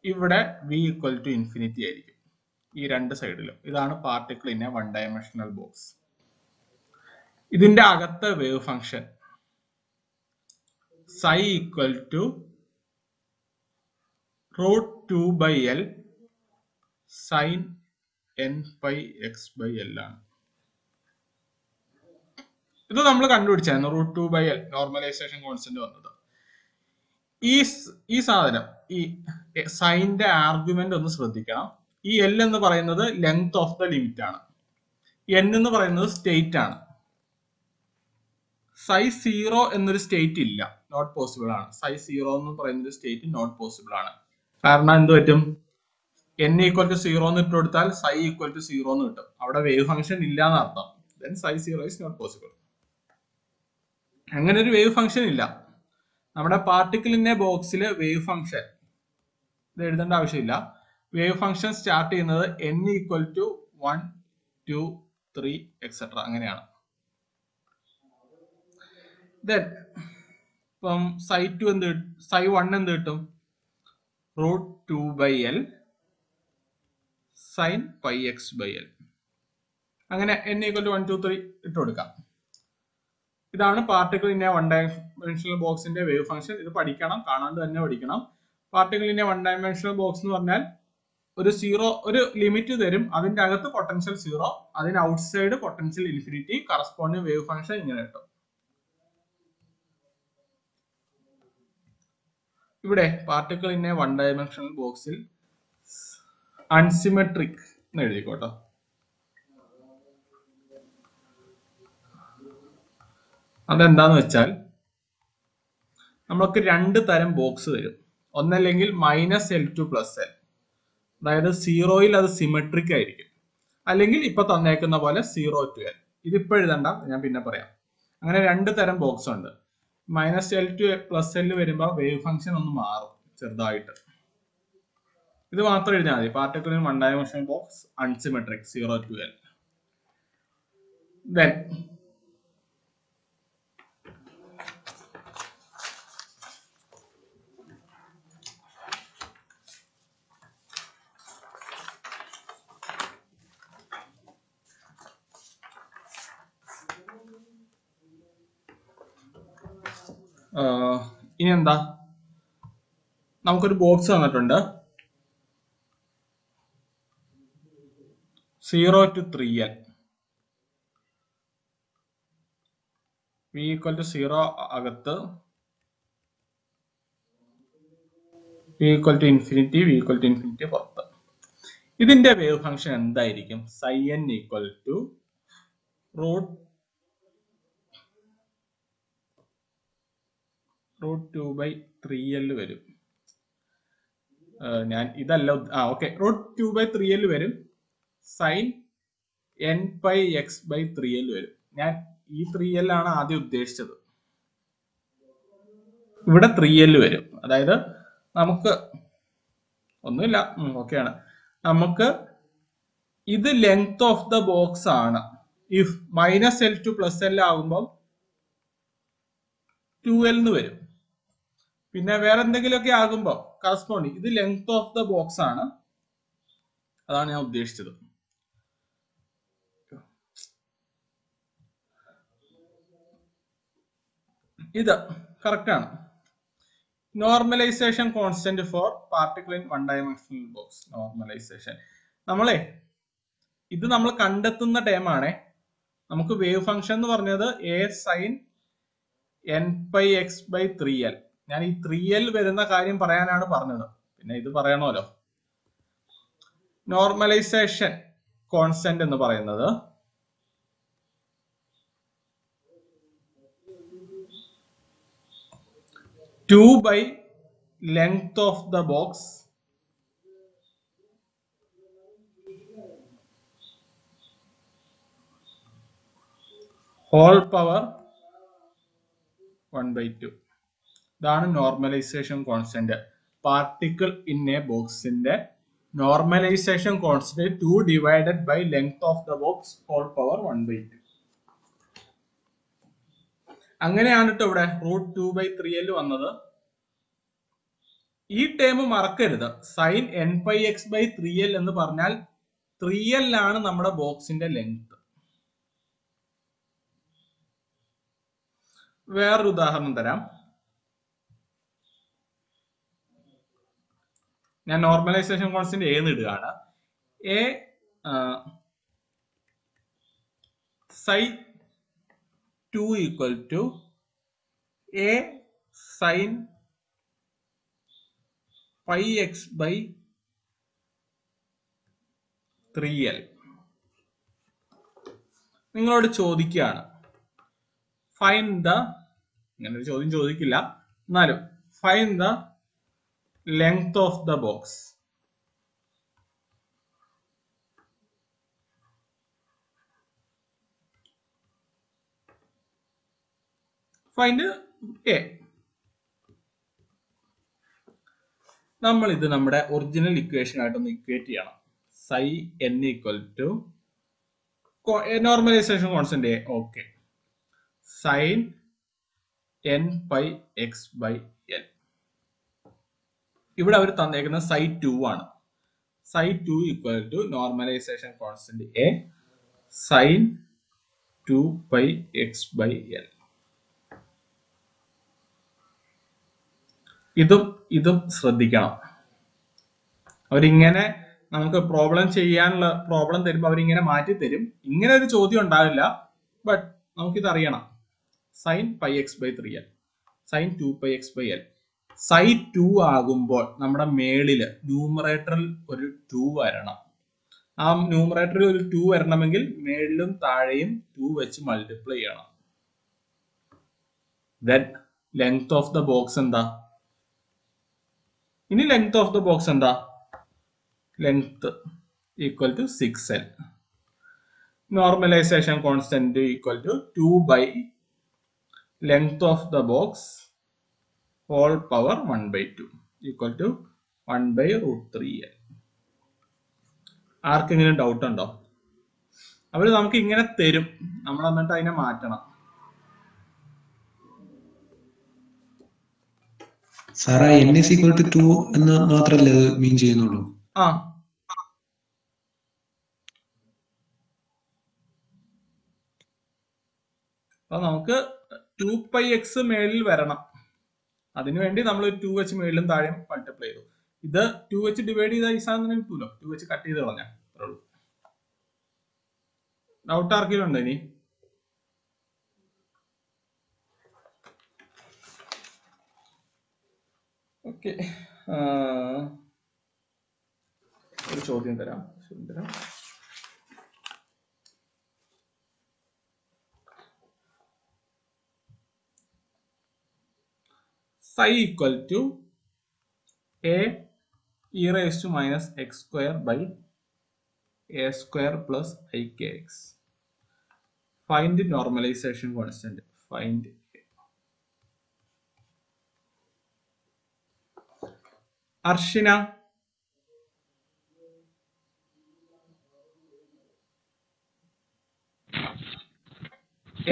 ഇവിടെ V equal to infinity ആയിരിക്കും, ഈ രണ്ട് സൈഡിലും. ഇതാണ് particle in a 1 dimensional box. ഇതിന്റെ അകത്ത് wave function psi equal to root 2 by L sin n pi x by L ആണ്. ഇത് നമ്മൾ കണ്ടുപിടിച്ചായിരുന്നു, root 2 by L normalisation constant വന്നത്. ഈ സാധനം, ഈ സൈന്റെ ആർഗ്യുമെന്റ് ഒന്ന് ശ്രദ്ധിക്കണം. ഈ L എന്ന് പറയുന്നത് ലെങ്ത് ഓഫ് ദ ലിമിറ്റ് ആണ്, n എന്ന് പറയുന്നത് സ്റ്റേറ്റ് ആണ്. psi 0 എന്നൊരു സ്റ്റേറ്റ് ഇല്ല, നോട്ട് പോസിബിൾ ആണ്. psi 0 എന്ന് പറയുന്ന ഒരു സ്റ്റേറ്റ് നോട്ട് പോസിബിൾ ആണ്. കാരണം എന്ത് പറ്റും? n ഈക്വൽ ടു 0 എന്ന് ഇട്ട് കൊടുത്താൽ psi ഈക്വൽ ടു 0 എന്ന് കിട്ടും. അവിടെ വേവ് ഫംഗ്ഷൻ ഇല്ല എന്നർത്ഥം. then psi 0 is not possible. അങ്ങനെ ഒരു വേവ് ഫംഗ്ഷൻ ഇല്ല. നമ്മുടെ പാർട്ടിക്കിളിന്റെ ബോക്സിൽ വേവ് ഫംഗ്ഷൻ ഇത് എഴുതേണ്ട ആവശ്യമില്ല. വേവ് ഫംഗ്ഷൻ സ്റ്റാർട്ട് ചെയ്യുന്നത് n ഈക്വൽ ടു 1, 2, 3 എക്സെട്ര അങ്ങനെയാണ്. ഇപ്പം psi 1 എന്ത് കിട്ടും? root 2 by L sin pi x by L. അങ്ങനെ n ഈക്വൽ ടു 1, 2, 3 ഇട്ട് കൊടുക്കാം. ഇതാണ് പാർട്ടിക്കിൾ ഇൻ എ 1 dimensional ബോക്സിന്റെ വേവ് ഫംഗ്ഷൻ. ഇത് പഠിക്കണം, കാണാണ്ട് തന്നെ പഠിക്കണം. Particle in a 1 dimensional box എന്ന് പറഞ്ഞാൽ ഒരു ലിമിറ്റ് തരും, അതിന്റെ അകത്ത് പൊട്ടൻഷ്യൽ 0, അതിന് outside potential infinity, corresponding wave function ഇങ്ങനെ കിട്ടും. ഇവിടെ പാർട്ടിക്കിൾ ഇൻ എ 1 dimensional ബോക്സിൽ അൺസിമെട്രിക് എന്ന് എഴുതിക്കോട്ടോ. അതെന്താന്ന് വെച്ചാൽ നമ്മൾക്ക് രണ്ട് തരം ബോക്സ് തരും. ഒന്നല്ലെങ്കിൽ -L2 + L, അതായത് 0യിൽ അത് സിമെട്രിക് ആയിരിക്കും, അല്ലെങ്കിൽ ഇപ്പൊ തന്നേക്കുന്ന പോലെ 0 to L. ഇതിപ്പോ എഴുതണ്ട, ഞാൻ പിന്നെ പറയാം. അങ്ങനെ രണ്ട് തരം ബോക്സ് ഉണ്ട്. -L2 + L വരുമ്പോൾ വേവ് ഫംഗ്ഷൻ ഒന്ന് മാറും ചെറുതായിട്ട്. ഇത് മാത്രം എഴുതിയാൽ മതി. Particle in 1 dimensional box unsymmetric 0 to L. Then ഇനി എന്താ, നമുക്കൊരു ബോക്സ് തന്നിട്ടുണ്ട് 0 to 3L. V equal to 0 അകത്ത്, V equal to infinity, V equal to infinity പുറത്ത്. ഇതിന്റെ വേവ് ഫംഗ്ഷൻ എന്തായിരിക്കും? psi n equal to root 2/3L വരും. ഞാൻ ഇതല്ല ഓക്കെ, റൂട്ട് 2/3L വരും. സൈൻ n പൈ x/3L വരും. ഞാൻ ഈ 3L ആണ് ആദ്യം ഉദ്ദേശിച്ചത്. ഇവിടെ 3L വരും. അതായത് നമുക്ക് ഒന്നുമില്ല, ഓക്കെയാണ്. നമുക്ക് ഇത് ലെങ്ത് ഓഫ് ദ ബോക്സ് ആണ്. ഇഫ് -L to +L ആകുമ്പോൾ 2L എന്ന് വരും. പിന്നെ വേറെ എന്തെങ്കിലുമൊക്കെ ആകുമ്പോൾ കറസ്പോണ്ടിങ് ഇത് ലെങ്ത് ഓഫ് ദ ബോക്സ് ആണ്. അതാണ് ഞാൻ ഉദ്ദേശിച്ചത്. ഇത് കറക്റ്റ് ആണ്. Normalization constant for particle in one dimensional box. Normalization ഇത് നമ്മൾ കണ്ടെത്തുന്ന ടേം ആണേ. നമുക്ക് വേവ് ഫംഗ്ഷൻ എന്ന് പറഞ്ഞത് a sin n pi x/3L. ഞാൻ ഈ 3L വരുന്ന കാര്യം പറയാനാണ് പറഞ്ഞത്. പിന്നെ ഇത് പറയണമല്ലോ. നോർമലൈസേഷൻ കോൺസ്റ്റന്റ് എന്ന് പറയുന്നത് two by length of the box whole power 1/2. ഇതാണ് normalisation constant. Particle in a ബോക്സിന്റെ normalisation constant 2 divided by length of the box whole power 1/2. അങ്ങനെയാണ് കേട്ടോ ഇവിടെ റൂട്ട് 2/3L വന്നത്. ഈ ടേം മറക്കരുത്. സൈൻ n pi x/3L എന്ന് പറഞ്ഞാൽ 3L ആണ് നമ്മുടെ ബോക്സിന്റെ ലെങ്ത്. വേറൊരു ഉദാഹരണം തരാം. ഞാൻ നോർമലൈസേഷൻ കോൺസ്റ്റന്റ് എന്ന് ഇടുകയാണ്. a psi 2 equal to a sin pi x/3L. നിങ്ങളോട് ചോദിക്കുകയാണ് ഫൈൻഡ് ദ, ഇങ്ങനെ ഒരു ചോദ്യം ചോദിക്കില്ല, എന്നാലും find the length of the box. Find a. നമ്മൾ ഇത് നമ്മുടെ ഒറിജിനൽ ഇക്വേഷൻ ആയിട്ടൊന്ന് ഇക്വേറ്റ് ചെയ്യണം. psi n equal to normalization constant a. Okay, sine n pi x/L. ഇവിടെ അവർ തന്നേക്കുന്ന psi 2 ആണ്. psi 2 equal to normalization constant a sine 2 pi x/L. ഇതും ശ്രദ്ധിക്കണം. അവരിങ്ങനെ നമുക്ക് പ്രോബ്ലം ചെയ്യാനുള്ള പ്രോബ്ലം തരുമ്പോൾ അവരിങ്ങനെ മാറ്റി തരും. ഇങ്ങനെ ഒരു ചോദ്യം ഉണ്ടാവില്ല, ബട്ട് നമുക്കിത് അറിയണം. Sine pi x/3L, sine 2 pi x/L. psi 2 ആകുമ്പോൾ നമ്മുടെ മേളില് ന്യൂമറേറ്ററിൽ ഒരു 2 വരണം. ആ ന്യൂമറേറ്ററിൽ ഒരു 2 വരണമെങ്കിൽ മേളിലും താഴെയും 2 വെച്ച് മൾട്ടിപ്ലൈ ചെയ്യണം. Then length of the box എന്താ? ഇനി ലെങ്ത് ഓഫ് ദ ബോക്സ് എന്താ? Length equal to 6L. Normalization constant equal to 2 by length of the box whole power 1/2 equal to 1/√3L. ആർക്കെങ്കിലും ഡൗട്ട് ഉണ്ടോ? അവര് നമുക്ക് ഇങ്ങനെ തരും, നമ്മൾ എന്നിട്ട് അതിനെ മാറ്റണം. സാറാ n is equal to 2 എന്ന് മാത്രമല്ലേ അത് മീൻ ചെയ്യുന്നുള്ളൂ? അപ്പൊ നമുക്ക് 2πx മേളിൽ വരണം. അതിനുവേണ്ടി നമ്മൾ 2 വെച്ച് മേളിലും താഴെയും മൾട്ടിപ്ലൈ ചെയ്തു. ഇത് 2 വെച്ച് ഡിവൈഡ് ചെയ്ത ഈ സാധനം കിട്ടൂലോ, 2 വെച്ച് കട്ട് ചെയ്ത് കളഞ്ഞാൽ. ഡൗട്ട് ആർക്കെങ്കിലും ഉണ്ടോ ഇനി? ഓക്കെ, ഒരു ചോദ്യം തരാം. psi equal to a e raised to minus x square by a square plus ikx. Find the normalization constant. Find Arshina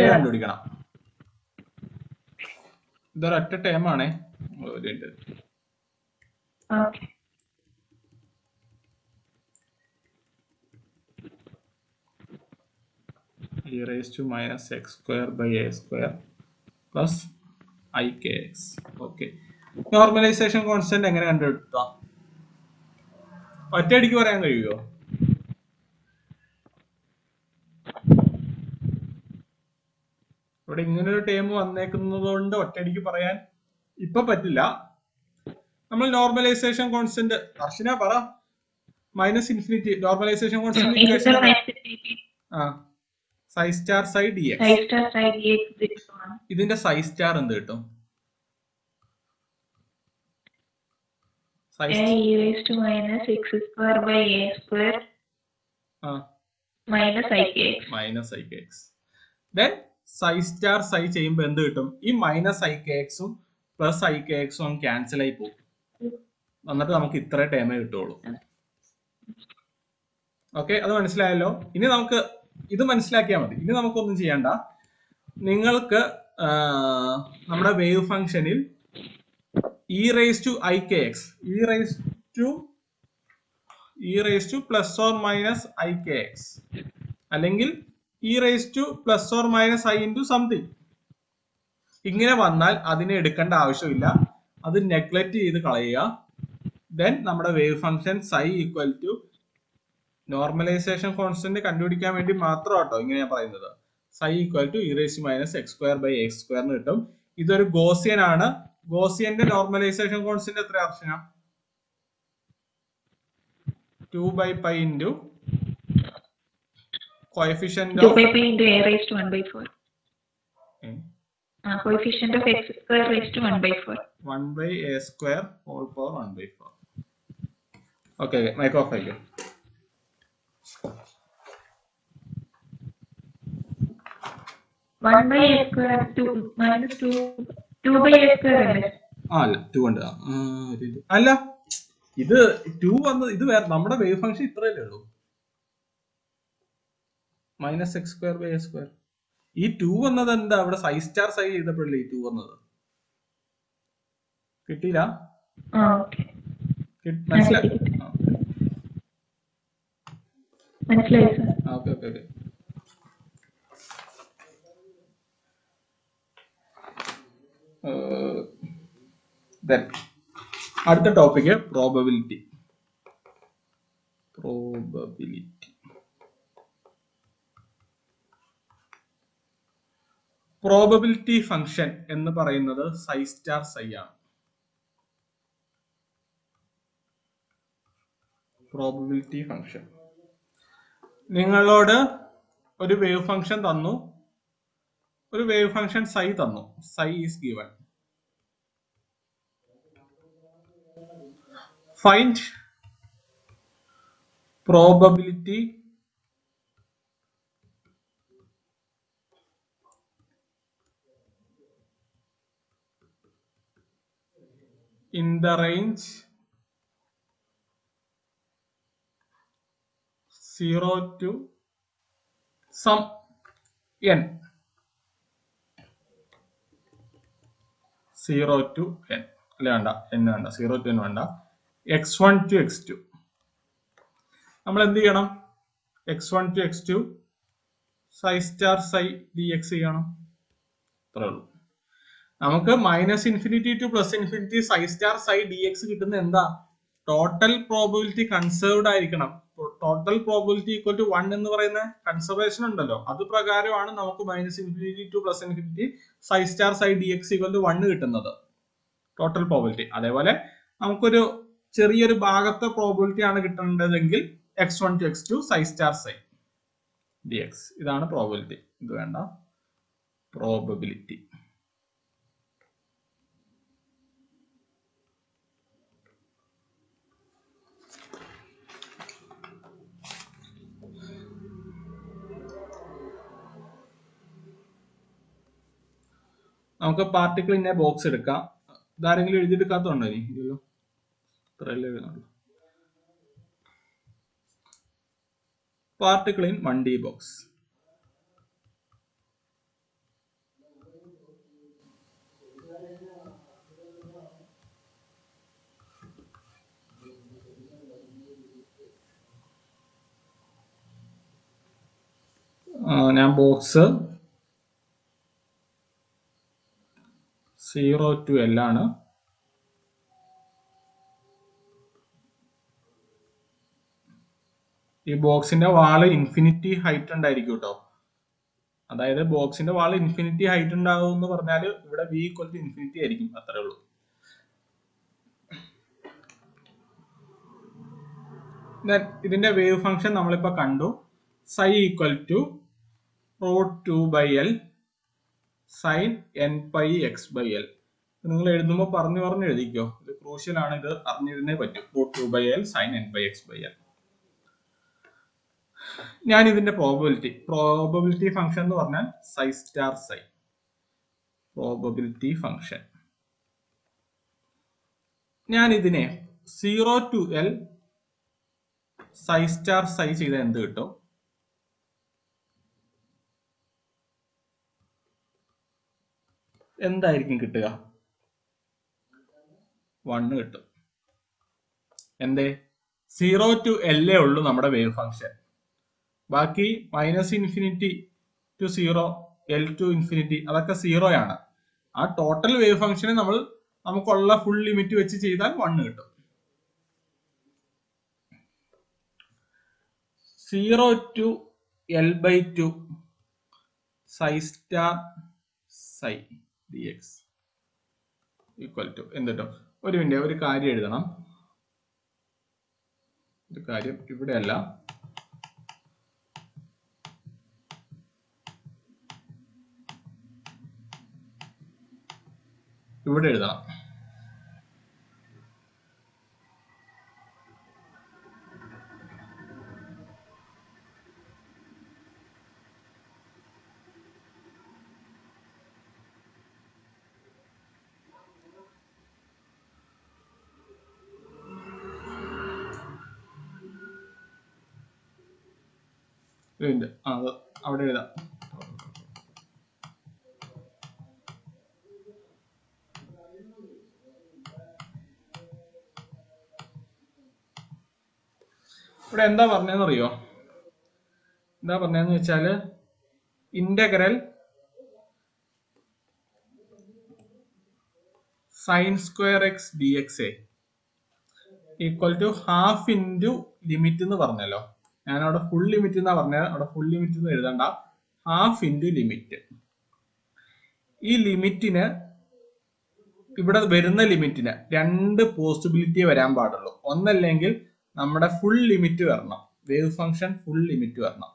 a കണ്ടുപിടിക്കണം. ഇതൊരൊറ്റ ടേമാണേ. e raised to minus x square by a square plus ikx. Okay. Normalisation constant എങ്ങനെ കണ്ടുപിടിക്കാം? ഒറ്റയടിക്ക് പറയാൻ കഴിയുമോ? ഇവിടെ ഇങ്ങനൊരു ടേം വന്നേക്കുന്നത് കൊണ്ട് ഒറ്റയടിക്ക് പറയാൻ ഇപ്പൊ പറ്റില്ല. നമ്മൾ നോർമലൈസേഷൻ കോൺസ്റ്റന്റ് അർഷിന പറ. Minus infinity normalisation constant equation psi star psi dx. ഇതിന്റെ psi star എന്ത് കിട്ടും? a e raised to minus x square by a square minus ikx. Then psi star psi ചെയ്യുമ്പോൾ എന്ത് കിട്ടും? ഈ മൈനസ് ikxും പ്ലസ് ikxും ക്യാൻസൽ ആയി പോകും. എന്നിട്ട് നമുക്ക് ഇത്ര ടേമേ കിട്ടുള്ളൂ. ഓക്കെ, അത് മനസ്സിലായല്ലോ. ഇനി നമുക്ക് ഇത് മനസ്സിലാക്കിയാൽ മതി. ഇനി നമുക്കൊന്നും ചെയ്യണ്ട. നിങ്ങൾക്ക് നമ്മുടെ വേവ് ഫംഗ്ഷനിൽ e raised to ikx, e raised to plus or minus ikx അല്ലെങ്കിൽ e raised to plus or minus I into something ഇങ്ങനെ വന്നാൽ അതിനെ എടുക്കേണ്ട ആവശ്യമില്ല. അത് നെഗ്ലക്ട് ചെയ്ത് കളയുക. ദെൻ നമ്മുടെ wave function psi equal to normalization constant കണ്ടുപിടിക്കാൻ വേണ്ടി മാത്രം കേട്ടോ ഇങ്ങനെയാ പറയുന്നത്. psi ഈക്വൽ ടു e raised to minus x square by x square എന്ന് കിട്ടും. ഇതൊരു ഗോസിയൻ ആണ്. ഗോസിയന്റെ നോർമലൈസേഷൻ കോൺസ്റ്റന്റ് എത്ര അർച്ചന? 2 by pi into coefficient of 2 by pi into a raised to 1 by 4. Coefficient of x square raised to 1 by 4. 1 by a square whole power 1 by 4. Okay, mic off ആയിക്കോ. One by a square 2 minus 2 by a square അല്ലേ? അല്ല 2 ഉണ്ട്. അല്ല ഇത് 2 വന്നത് ഇത് വേറെ നമ്മുടെ വേവ് ഫംഗ്ഷൻ ഇത്രയല്ലേ ഉള്ളൂ. Minus x square by a square. ഈ 2 വന്നത് എന്താ? അവിടെ psi star psi ചെയ്തപ്പോഴല്ലേ ഈ 2 വന്നത്. കിട്ടിയില്ല? മനസ്സിലായി. Okay okay okay. അടുത്ത ടോപ്പിക് പ്രോബബിലിറ്റി. പ്രോബബിലിറ്റി ഫംഗ്ഷൻ എന്ന് പറയുന്നത് psi star psi ആണ്. പ്രോബബിലിറ്റി ഫംഗ്ഷൻ നിങ്ങളോട് ഒരു വേവ് ഫംഗ്ഷൻ തന്നു, ഒരു വേവ് ഫംഗ്ഷൻ psi തന്നു. psi is given. Find probability in the range 0 to some n. 0 to n. അല്ല വേണ്ട, n വേണ്ട, 0 to n വേണ്ട. x1 to x2. നമ്മൾ എന്ത് ചെയ്യണം? x1 to x2 psi star psi dx ചെയ്യണം. അത്രേ ഉള്ളൂ. നമുക്ക് minus infinity to plus infinity psi star psi dx കിട്ടുന്ന എന്താ? ടോട്ടൽ പ്രോബബിലിറ്റി കൺസേർവ്ഡ് ആയിരിക്കണം. ടോട്ടൽ പ്രോബബിലിറ്റി ഈക്വൽ ടു 1 എന്ന് പറയുന്ന കൺസർവേഷൻ ഉണ്ടല്ലോ, അത് പ്രകാരമാണ് നമുക്ക് minus infinity to plus infinity psi star psi dx equal to 1 കിട്ടുന്നത്, ടോട്ടൽ പ്രോബബിലിറ്റി. അതേപോലെ നമുക്കൊരു ചെറിയൊരു ഭാഗത്തെ പ്രോബിലിറ്റി ആണ് കിട്ടേണ്ടതെങ്കിൽ x1 to x2 psi star psi dx. ഇതാണ് പ്രോബിലിറ്റി. ഇത് വേണ്ട, പ്രോബബിലിറ്റി. നമുക്ക് പാർട്ടിക്കിൾ ഇന്നെ ബോക്സ് എടുക്കാം. ഇതാരെങ്കിലും എഴുതിയെടുക്കാത്തതുണ്ടോ? ഇല്ലല്ലോ, ഇത്രയല്ലേ എഴുതുന്നുള്ളൂ. Particle in 1D box. ഞാൻ ബോക്സ് 0 to L ആണ്. ഈ ബോക്സിന്റെ വാള് ഇൻഫിനിറ്റി ഹൈറ്റ് ഉണ്ടായിരിക്കും കേട്ടോ. അതായത് ബോക്സിന്റെ വാള് ഇൻഫിനിറ്റി ഹൈറ്റ് ഉണ്ടാവും എന്ന് പറഞ്ഞാൽ ഇവിടെ v ഈക്വൽ ടു ഇൻഫിനിറ്റി ആയിരിക്കും, അത്രേ ഉള്ളൂ. ഇതിന്റെ വേവ് ഫംഗ്ഷൻ നമ്മളിപ്പോ കണ്ടു. psi equal to √2/L sin n pi x by L. നിങ്ങൾ എഴുതുമ്പോൾ പറഞ്ഞു എഴുതിക്കോ, ഇത് ക്രൂഷ്യൽ ആണ്, ഇത് അറിഞ്ഞിരുന്നേ പറ്റും. √2/L sin n pi x by L. ഞാൻ ഇതിന്റെ പ്രോബബിലിറ്റി ഫംഗ്ഷൻ എന്ന് പറഞ്ഞാൽ psi star psi. Probability function ഞാൻ ഇതിനെ 0 to L psi star psi ചെയ്ത എന്ത് കിട്ടും? എന്തായിരിക്കും കിട്ടുക? 1 കിട്ടും. എന്തേ? 0 to L ഉള്ളൂ നമ്മുടെ വേവ് ഫംഗ്ഷൻ. ബാക്കി -∞ to 0, L to ∞, അതൊക്കെ 0 ആണ്. ആ ടോട്ടൽ വേവ് ഫംഗ്ഷനെ നമുക്കുള്ള ഫുൾ ലിമിറ്റ് വെച്ച് ചെയ്താൽ 1 കിട്ടും. 0 to L/2 psi star psi dx equal to എന്ത് കിട്ടും? ഒരു മിനിറ്റ്, ഒരു കാര്യം എഴുതണം. ഒരു കാര്യം ഇവിടെയല്ല, ഇവിടെ എഴുതണം. അവിടെ എഴുതാം. ഇവിടെ എന്താ പറഞ്ഞതെന്ന് അറിയോ? എന്താ പറഞ്ഞതെന്ന് വെച്ചാല് integral sin square x dx equal to half into limit എന്ന് പറഞ്ഞല്ലോ. ഞാൻ അവിടെ ഫുൾ ലിമിറ്റ് എന്നാ പറഞ്ഞത്, അവിടെ ഫുൾ ലിമിറ്റ് എന്ന് എഴുതണ്ട, ഹാഫ് ഇൻറ്റു ലിമിറ്റ്. ഈ ലിമിറ്റിന്, ഇവിടെ വരുന്ന ലിമിറ്റിന് 2 പോസിബിലിറ്റി വരാൻ പാടുള്ളൂ. ഒന്നല്ലെങ്കിൽ നമ്മുടെ ഫുൾ ലിമിറ്റ് വരണം, വേവ് ഫംഗ്ഷൻ ഫുൾ ലിമിറ്റ് വരണം.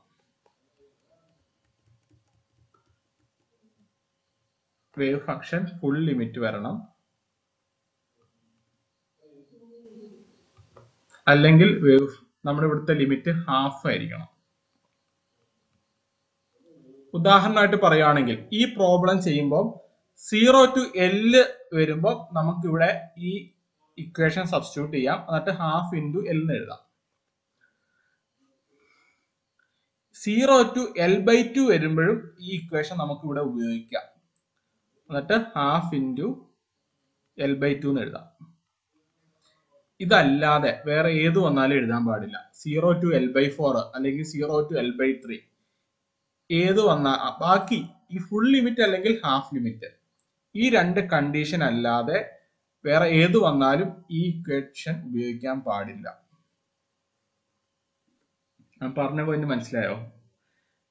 വേവ് ഫംഗ്ഷൻ ഫുൾ ലിമിറ്റ് വരണം, അല്ലെങ്കിൽ നമ്മുടെ ഇവിടുത്തെ ലിമിറ്റ് ഹാഫ് ആയിരിക്കണം. ഉദാഹരണമായിട്ട് പറയുകയാണെങ്കിൽ ഈ പ്രോബ്ലം ചെയ്യുമ്പോൾ 0 to L വരുമ്പോൾ നമുക്കിവിടെ ഈ ഇക്വേഷൻ സബ്സ്റ്റിറ്റ്യൂട്ട് ചെയ്യാം, എന്നിട്ട് ഹാഫ് ഇൻറ്റു L എന്ന് എഴുതാം. 0 to L/2 വരുമ്പോഴും ഈ ഇക്വേഷൻ നമുക്ക് ഇവിടെ ഉപയോഗിക്കാം, എന്നിട്ട് ഹാഫ് ഇൻറ്റു L/2 എന്ന് എഴുതാം. ഇതല്ലാതെ വേറെ ഏത് വന്നാലും എഴുതാൻ പാടില്ല. 0 to L/4 അല്ലെങ്കിൽ 0 to L/3 ഏത് വന്നാൽ, ബാക്കി ഈ ഫുൾ ലിമിറ്റ് അല്ലെങ്കിൽ ഹാഫ് ലിമിറ്റ്, ഈ 2 കണ്ടീഷൻ അല്ലാതെ വേറെ ഏത് വന്നാലും ഈ ഇക്വേഷൻ ഉപയോഗിക്കാൻ പാടില്ല. ഞാൻ പറഞ്ഞ പോയിന്റ് മനസ്സിലായോ?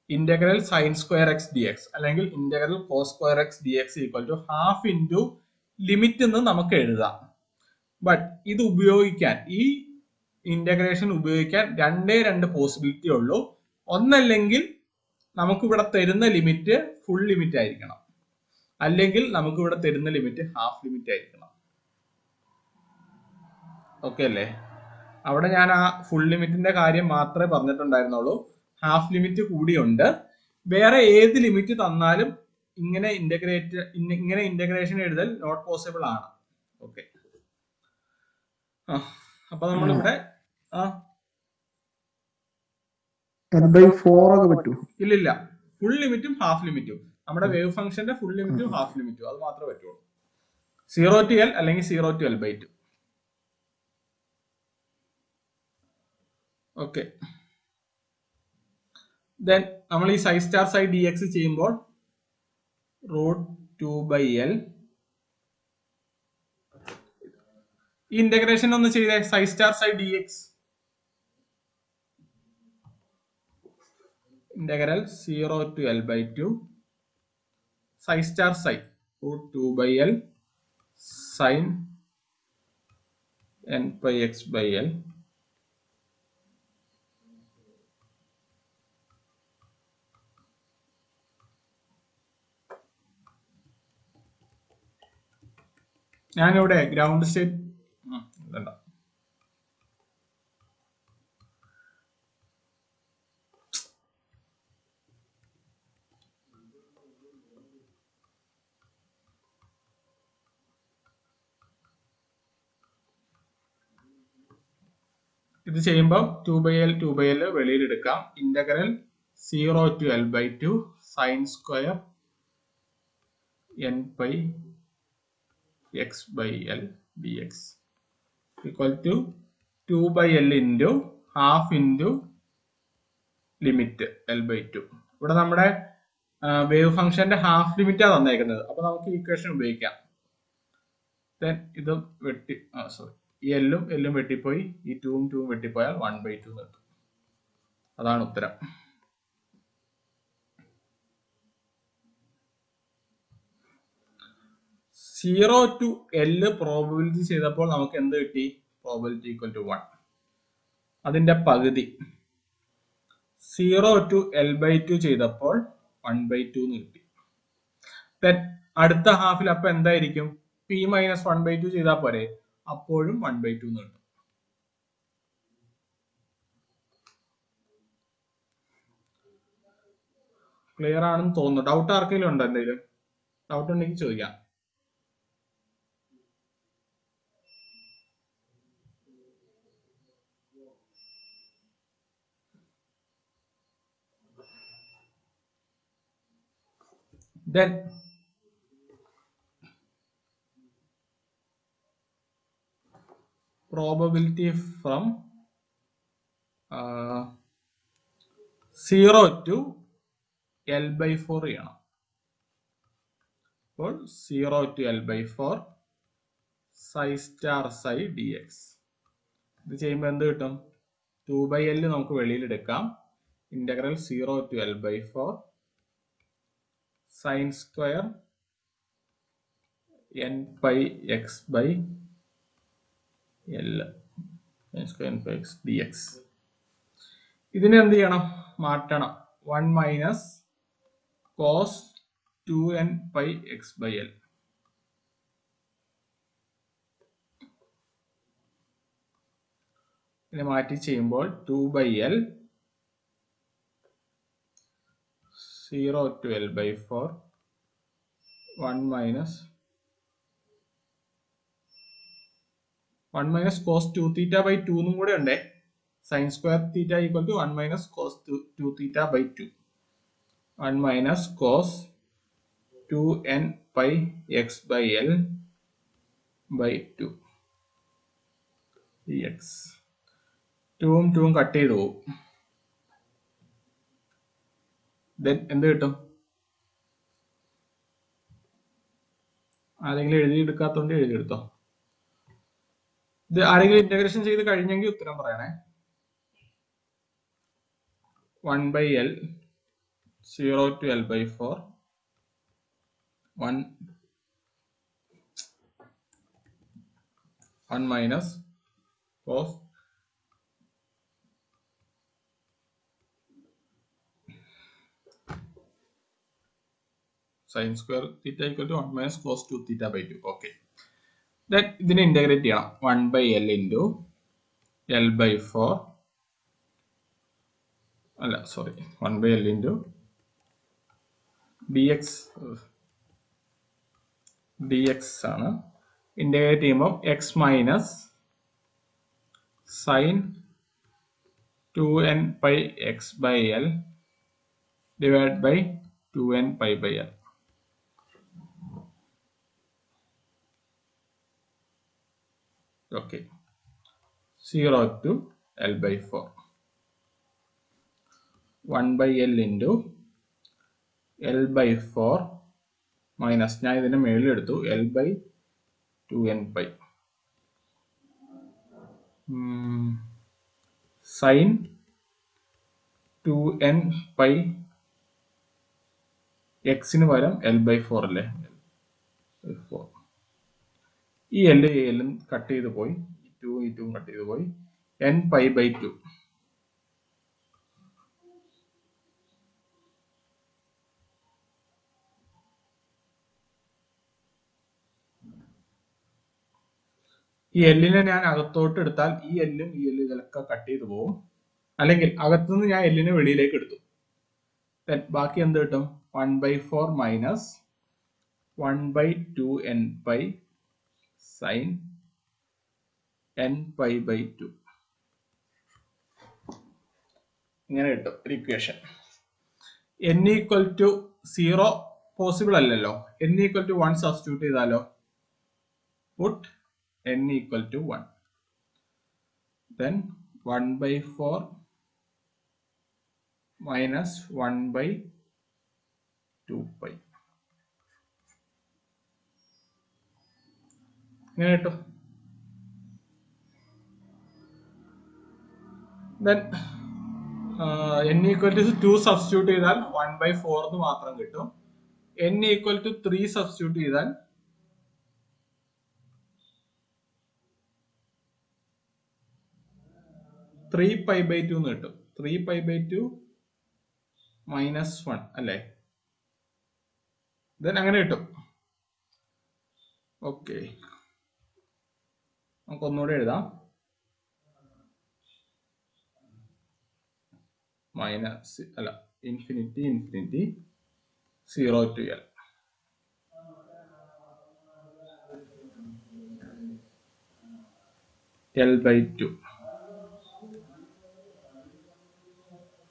Integral sin square x dx അല്ലെങ്കിൽ integral cos square x dx equal to half into limit എന്ന് നമുക്ക് എഴുതാം. ബട്ട് ഇത് ഉപയോഗിക്കാൻ, ഈ ഇന്റഗ്രേഷൻ ഉപയോഗിക്കാൻ രണ്ട് പോസിബിലിറ്റി ഉള്ളൂ. ഒന്നല്ലെങ്കിൽ നമുക്ക് ഇവിടെ തരുന്ന ലിമിറ്റ് ഫുൾ ലിമിറ്റ് ആയിരിക്കണം, അല്ലെങ്കിൽ നമുക്ക് ഇവിടെ തരുന്ന ലിമിറ്റ് ഹാഫ് ലിമിറ്റ് ആയിരിക്കണം. ഓക്കെ അല്ലേ? അവിടെ ഞാൻ ആ ഫുൾ ലിമിറ്റിന്റെ കാര്യം മാത്രമേ പറഞ്ഞിട്ടുണ്ടായിരുന്നുള്ളൂ. ഹാഫ് ലിമിറ്റ് കൂടിയുണ്ട്. വേറെ ഏത് ലിമിറ്റ് തന്നാലും ഇങ്ങനെ ഇന്റഗ്രേഷൻ എഴുതൽ നോട്ട് പോസിബിൾ ആണ്. ഓക്കെ, അപ്പൊ നമ്മളിവിടെ ഇല്ലില്ല, ഫുൾ ലിമിറ്റും ഹാഫ് ലിമിറ്റും, നമ്മുടെ വേവ് ഫംഗ്ഷന്റെ ഫുൾ ലിമിറ്റും ഹാഫ് ലിമിറ്റും അത് മാത്രമേ പറ്റുള്ളൂ. 0 to L അല്ലെങ്കിൽ 0 to L/2. ഓക്കെ, ദെൻ നമ്മൾ ഈ psi star psi d x ചെയ്യുമ്പോൾ √2/L. ഈ ഇന്റഗ്രേഷൻ ഒന്ന് ചെയ്തേ, psi star psi d x integral 0 to L/2 psi star psi √2/L sin n/x/L. ഞാനിവിടെ ഗ്രൗണ്ട് സ്റ്റേറ്റ് ഇത് ചെയ്യുമ്പോൾ 2/L വെളിയിൽ എടുക്കാം. Integral 0 to L/2 sin square n/x/L dx equal to 2/L into half into limit L/2. ഇവിടെ നമ്മുടെ wave ഫംഗ്ഷന്റെ half ലിമിറ്റാണ് തന്നേക്കുന്നത്. അപ്പൊ നമുക്ക് ഇക്വേഷൻ ഉപയോഗിക്കാം. ദെൻ ഇത് വെട്ടി, സോറി, ഈ എല്ലും വെട്ടിപ്പോയി, ഈ 2 വെട്ടിപ്പോയാൽ 1/2 കിട്ടും. അതാണ് ഉത്തരം. സീറോ ടു L പ്രോബബിലിറ്റി ചെയ്തപ്പോൾ നമുക്ക് എന്ത് കിട്ടി? Probability equal to 1. അതിന്റെ പകുതി 0 to L/2 ചെയ്തപ്പോൾ 1/2 കിട്ടി. അടുത്ത ഹാഫിൽ അപ്പൊ എന്തായിരിക്കും? P - 1/2 ചെയ്താൽ പോരെ, അപ്പോഴും 1/2 കിട്ടും. ക്ലിയർ ആണെന്ന് തോന്നുന്നു. ഡൗട്ട് ആർക്കെങ്കിലും ഉണ്ടോ? എന്തെങ്കിലും ഡൗട്ട് ഉണ്ടെങ്കിൽ ചോദിക്കാം. Then probability from 0 to L/4 ചെയ്യണം. അപ്പോൾ 0 to L/4 psi star psi dx. ഇത് ചെയ്യുമ്പോൾ എന്ത് കിട്ടും? 2/L നമുക്ക് വെളിയിൽ എടുക്കാം. Integral 0 to L/4 sin square n/x/L sin square n/x dx. ഇതിനെ എന്ത് ചെയ്യണം? മാറ്റണം. 1 - cos 2n/x/L. ഇതിനെ മാറ്റി ചെയ്യുമ്പോൾ 2/L 0 to L/4 1 - cos 2θ/2 എന്നും കൂടെ ഉണ്ടേ. sin square θ equal to 1 - cos 2θ/2. 1 - cos 2n/x/L/2 dx. 2 cut ചെയ്ത് പോകും. എന്ത് കിട്ടും? ആരെങ്കിലും എഴുതിയെടുക്കാത്തോണ്ട് എഴുതിയെടുത്തോ. ഇത് ആരെങ്കിലും ഇന്റഗ്രേഷൻ ചെയ്ത് കഴിഞ്ഞെങ്കിൽ ഉത്തരം പറയണേ. 1/L 0 to L/4 1 1 minus cos sin square theta equal to 1 minus cos 2 theta by 2. Okay. Then ഇതിനെ integrate ചെയ്യണം. 1 by L into L by 4. അല്ല sorry 1 by L into dx ആണ്. ഇന്റഗ്രേറ്റ് ചെയ്യുമ്പോൾ x minus sign 2n pi x by L divided by 2n pi by L. Okay. 0 to L by 4. 1 by L into L by 4 minus ഞാൻ ഇതിനെ മേളിൽ എടുത്തു L by 2n pi sin 2n pi x ന് പകരം L by 4 അല്ലേ 4 ഈ L L cut ചെയ്ത് പോയി 2 കട്ട് ചെയ്ത് പോയി n pi by 2 ഈ എല്ലിനെ ഞാൻ അകത്തോട്ട് എടുത്താൽ ഈ എല്ലും ഈ എല്ലും ഇതിലൊക്കെ കട്ട് ചെയ്ത് പോകും. അല്ലെങ്കിൽ അകത്തുനിന്ന് ഞാൻ എല്ലിനെ വെളിയിലേക്ക് എടുത്തു. ബാക്കി എന്ത് കിട്ടും? 1/4 minus 1/2n pi sine n pi by 2 ഇങ്ങനെ കിട്ടും ഒരു equation. n equal to 0 possible അല്ലല്ലോ. n ഈക്വൽ ടു 1 സബ്സ്റ്റിറ്റ്യൂട്ട് ചെയ്താലോ? Put n equal to 1. Then 1/4 minus 1/2 pi. ഇങ്ങനെ കിട്ടും. Then n equal to 2 substitute ചെയ്താൽ 1/4 എന്ന് മാത്രം കിട്ടും. n equal to 3 സബ്സ്റ്റിറ്റ്യൂട്ട് ചെയ്താൽ 3 pi by 2 എന്ന് കിട്ടും. 3 pi by 2 minus 1 അല്ലേ? then അങ്ങനെ കിട്ടും. ഓക്കെ, നമുക്ക് ഒന്നുകൂടെ എഴുതാം. മൈനസ് അല്ല infinity 0 to L. L by 2.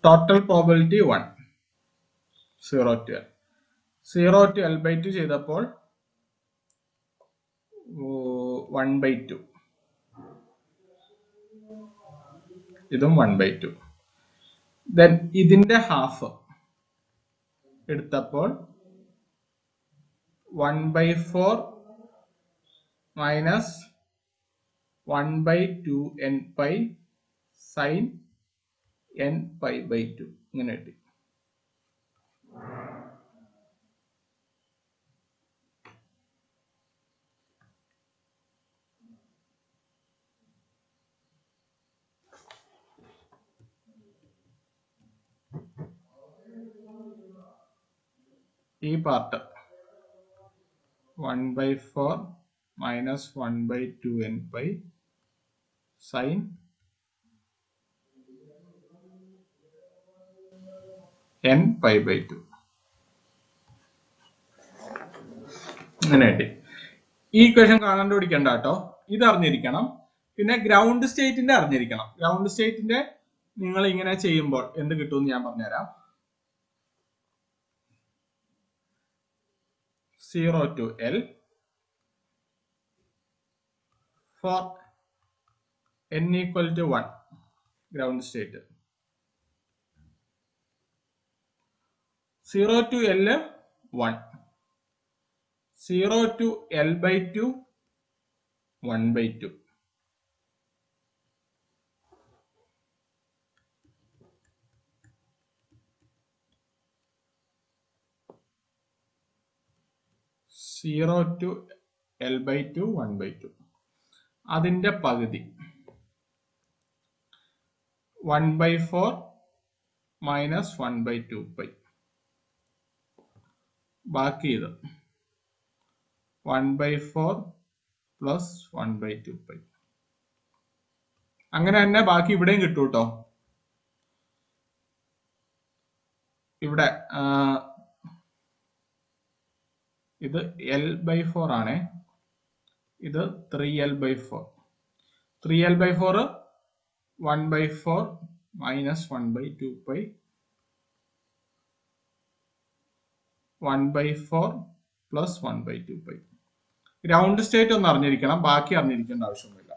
Total probability 1. 0 to L. 0 to L by 2 ചെയ്തപ്പോൾ 1/2. ഇതും 1/2. then ഇതിന്റെ ഹാഫ് എടുത്തപ്പോൾ 1/4 minus 1/2n pi sine n pi by 2 ഇങ്ങനെ കിട്ടി. ഈ part 1/4 minus 1/2n pi sine n pi by 2 അങ്ങനെ കിട്ടി. ഈ ഇക്വേഷൻ കാണാണ്ട് പിടിക്കണ്ട കേട്ടോ, ഇത് അറിഞ്ഞിരിക്കണം. പിന്നെ ഗ്രൗണ്ട് സ്റ്റേറ്റിന്റെ അറിഞ്ഞിരിക്കണം. ഗ്രൗണ്ട് സ്റ്റേറ്റിന്റെ നിങ്ങൾ ഇങ്ങനെ ചെയ്യുമ്പോൾ എന്ത് കിട്ടുമെന്ന് ഞാൻ പറഞ്ഞുതരാം. 0 to L for n equal to 1 ground state. 0 to L 1. 0 to L by 2 1/2. Zero to L by 2 1/2. അതിന്റെ പകുതി 1/4 മൈനസ് 1/2π. ബാക്കി ഇത് 1/4 പ്ലസ് 1/2π. അങ്ങനെ തന്നെ ബാക്കി ഇവിടെയും കിട്ടും കേട്ടോ. ഇവിടെ ഇത് L/4 ആണേ, ഇത് 3L/4. 3L/4 1/4 minus 1/2π 1/4 plus 1/2π. Ground state ഒന്ന് അറിഞ്ഞിരിക്കണം, ബാക്കി അറിഞ്ഞിരിക്കേണ്ട ആവശ്യമൊന്നുമില്ല.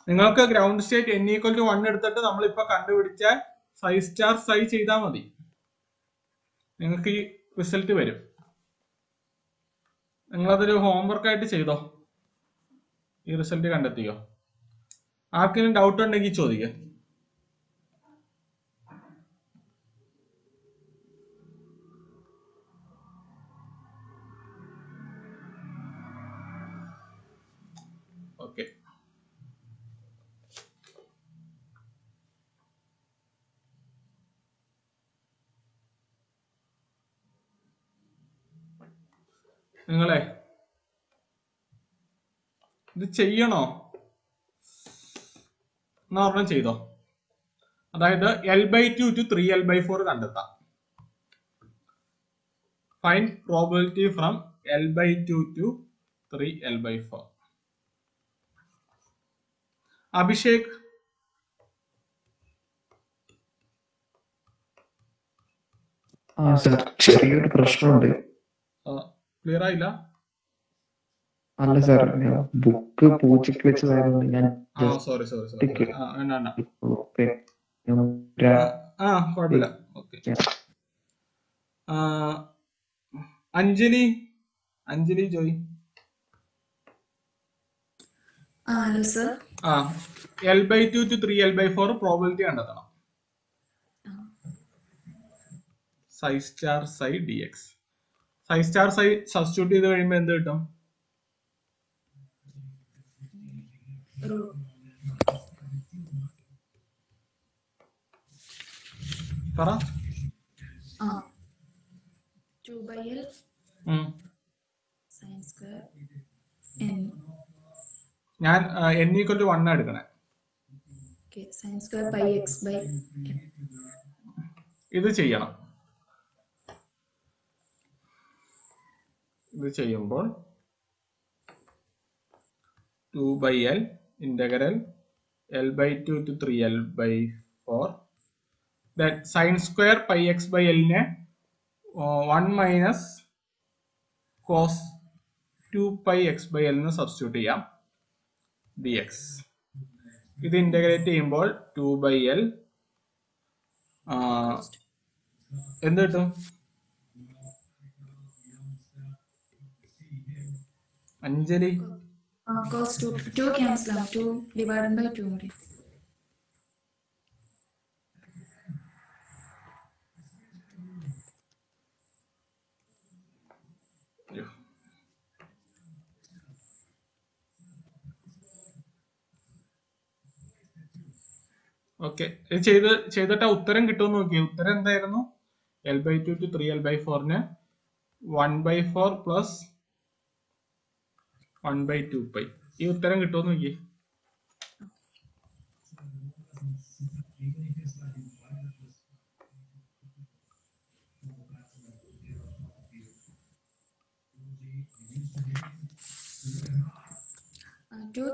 നിങ്ങൾക്ക് ഗ്രൗണ്ട് സ്റ്റേറ്റ് n=1 എടുത്തിട്ട് നമ്മളിപ്പോ കണ്ടുപിടിച്ച psi ചെയ്താൽ മതി, നിങ്ങൾക്ക് ഈ റിസൾട്ട് വരും. നിങ്ങളതൊരു ഹോംവർക്ക് ആയിട്ട് ചെയ്തോ, ഈ റിസൾട്ട് കണ്ടെത്തിയോ. ആർക്കെങ്കിലും ഡൗട്ട് ഉണ്ടെങ്കിൽ ചോദിക്കുക. ഓക്കെ, നിങ്ങളെ ഇത് ചെയ്യണോ എന്നാ പറഞ്ഞാൽ ചെയ്തോ. അതായത് L/2 to 3L/4 കണ്ടെത്താം. Find probability from L/2 to 3L/4. Abhishek, ചെറിയൊരു പ്രശ്നമുണ്ട്. ക്ലിയർ ആയില്ല? അല്ല സാർ, ബുക്ക് പൂച്ചയ്ക്ക് വെച്ചതായതുകൊണ്ട് ഞാൻ സോറി. കുഴപ്പമില്ല. Okay, Anjali Joy. Hello sir. L/2 to 3L/4 probability കണ്ടെത്തണം. psi star psi dx. psi star psi substitute ചെയ്ത് കഴിയുമ്പോൾ എന്ത് കിട്ടും? പറ. 2/L sin square n. ഞാൻ n=1 എടുക്കണേ. sin square πx/n. ഇത് ചെയ്യണം. ഇത് ചെയ്യുമ്പോൾ 2/L integral L/2 to 3L/4 that sin square πx/L നെ 1 മൈനസ് cos 2πx/L എന്ന് സബ്സ്റ്റിറ്റ്യൂട്ട് ചെയ്യാം, dx. ഇത് ഇന്റഗ്രേറ്റ് ചെയ്യുമ്പോൾ 2/L എന്ത് കിട്ടും? Anjali, cos 2 cancel out, 2 divided by 2 only. Okay, ചെയ്തിട്ട് ഉത്തരം കിട്ടുമെന്ന് നോക്കിയേ. ഉത്തരം എന്തായിരുന്നു? L/2 to 3L/4 1/4 plus 1/2π. ഈ ഉത്തരം കിട്ടുമെന്ന് നോക്കിയേ.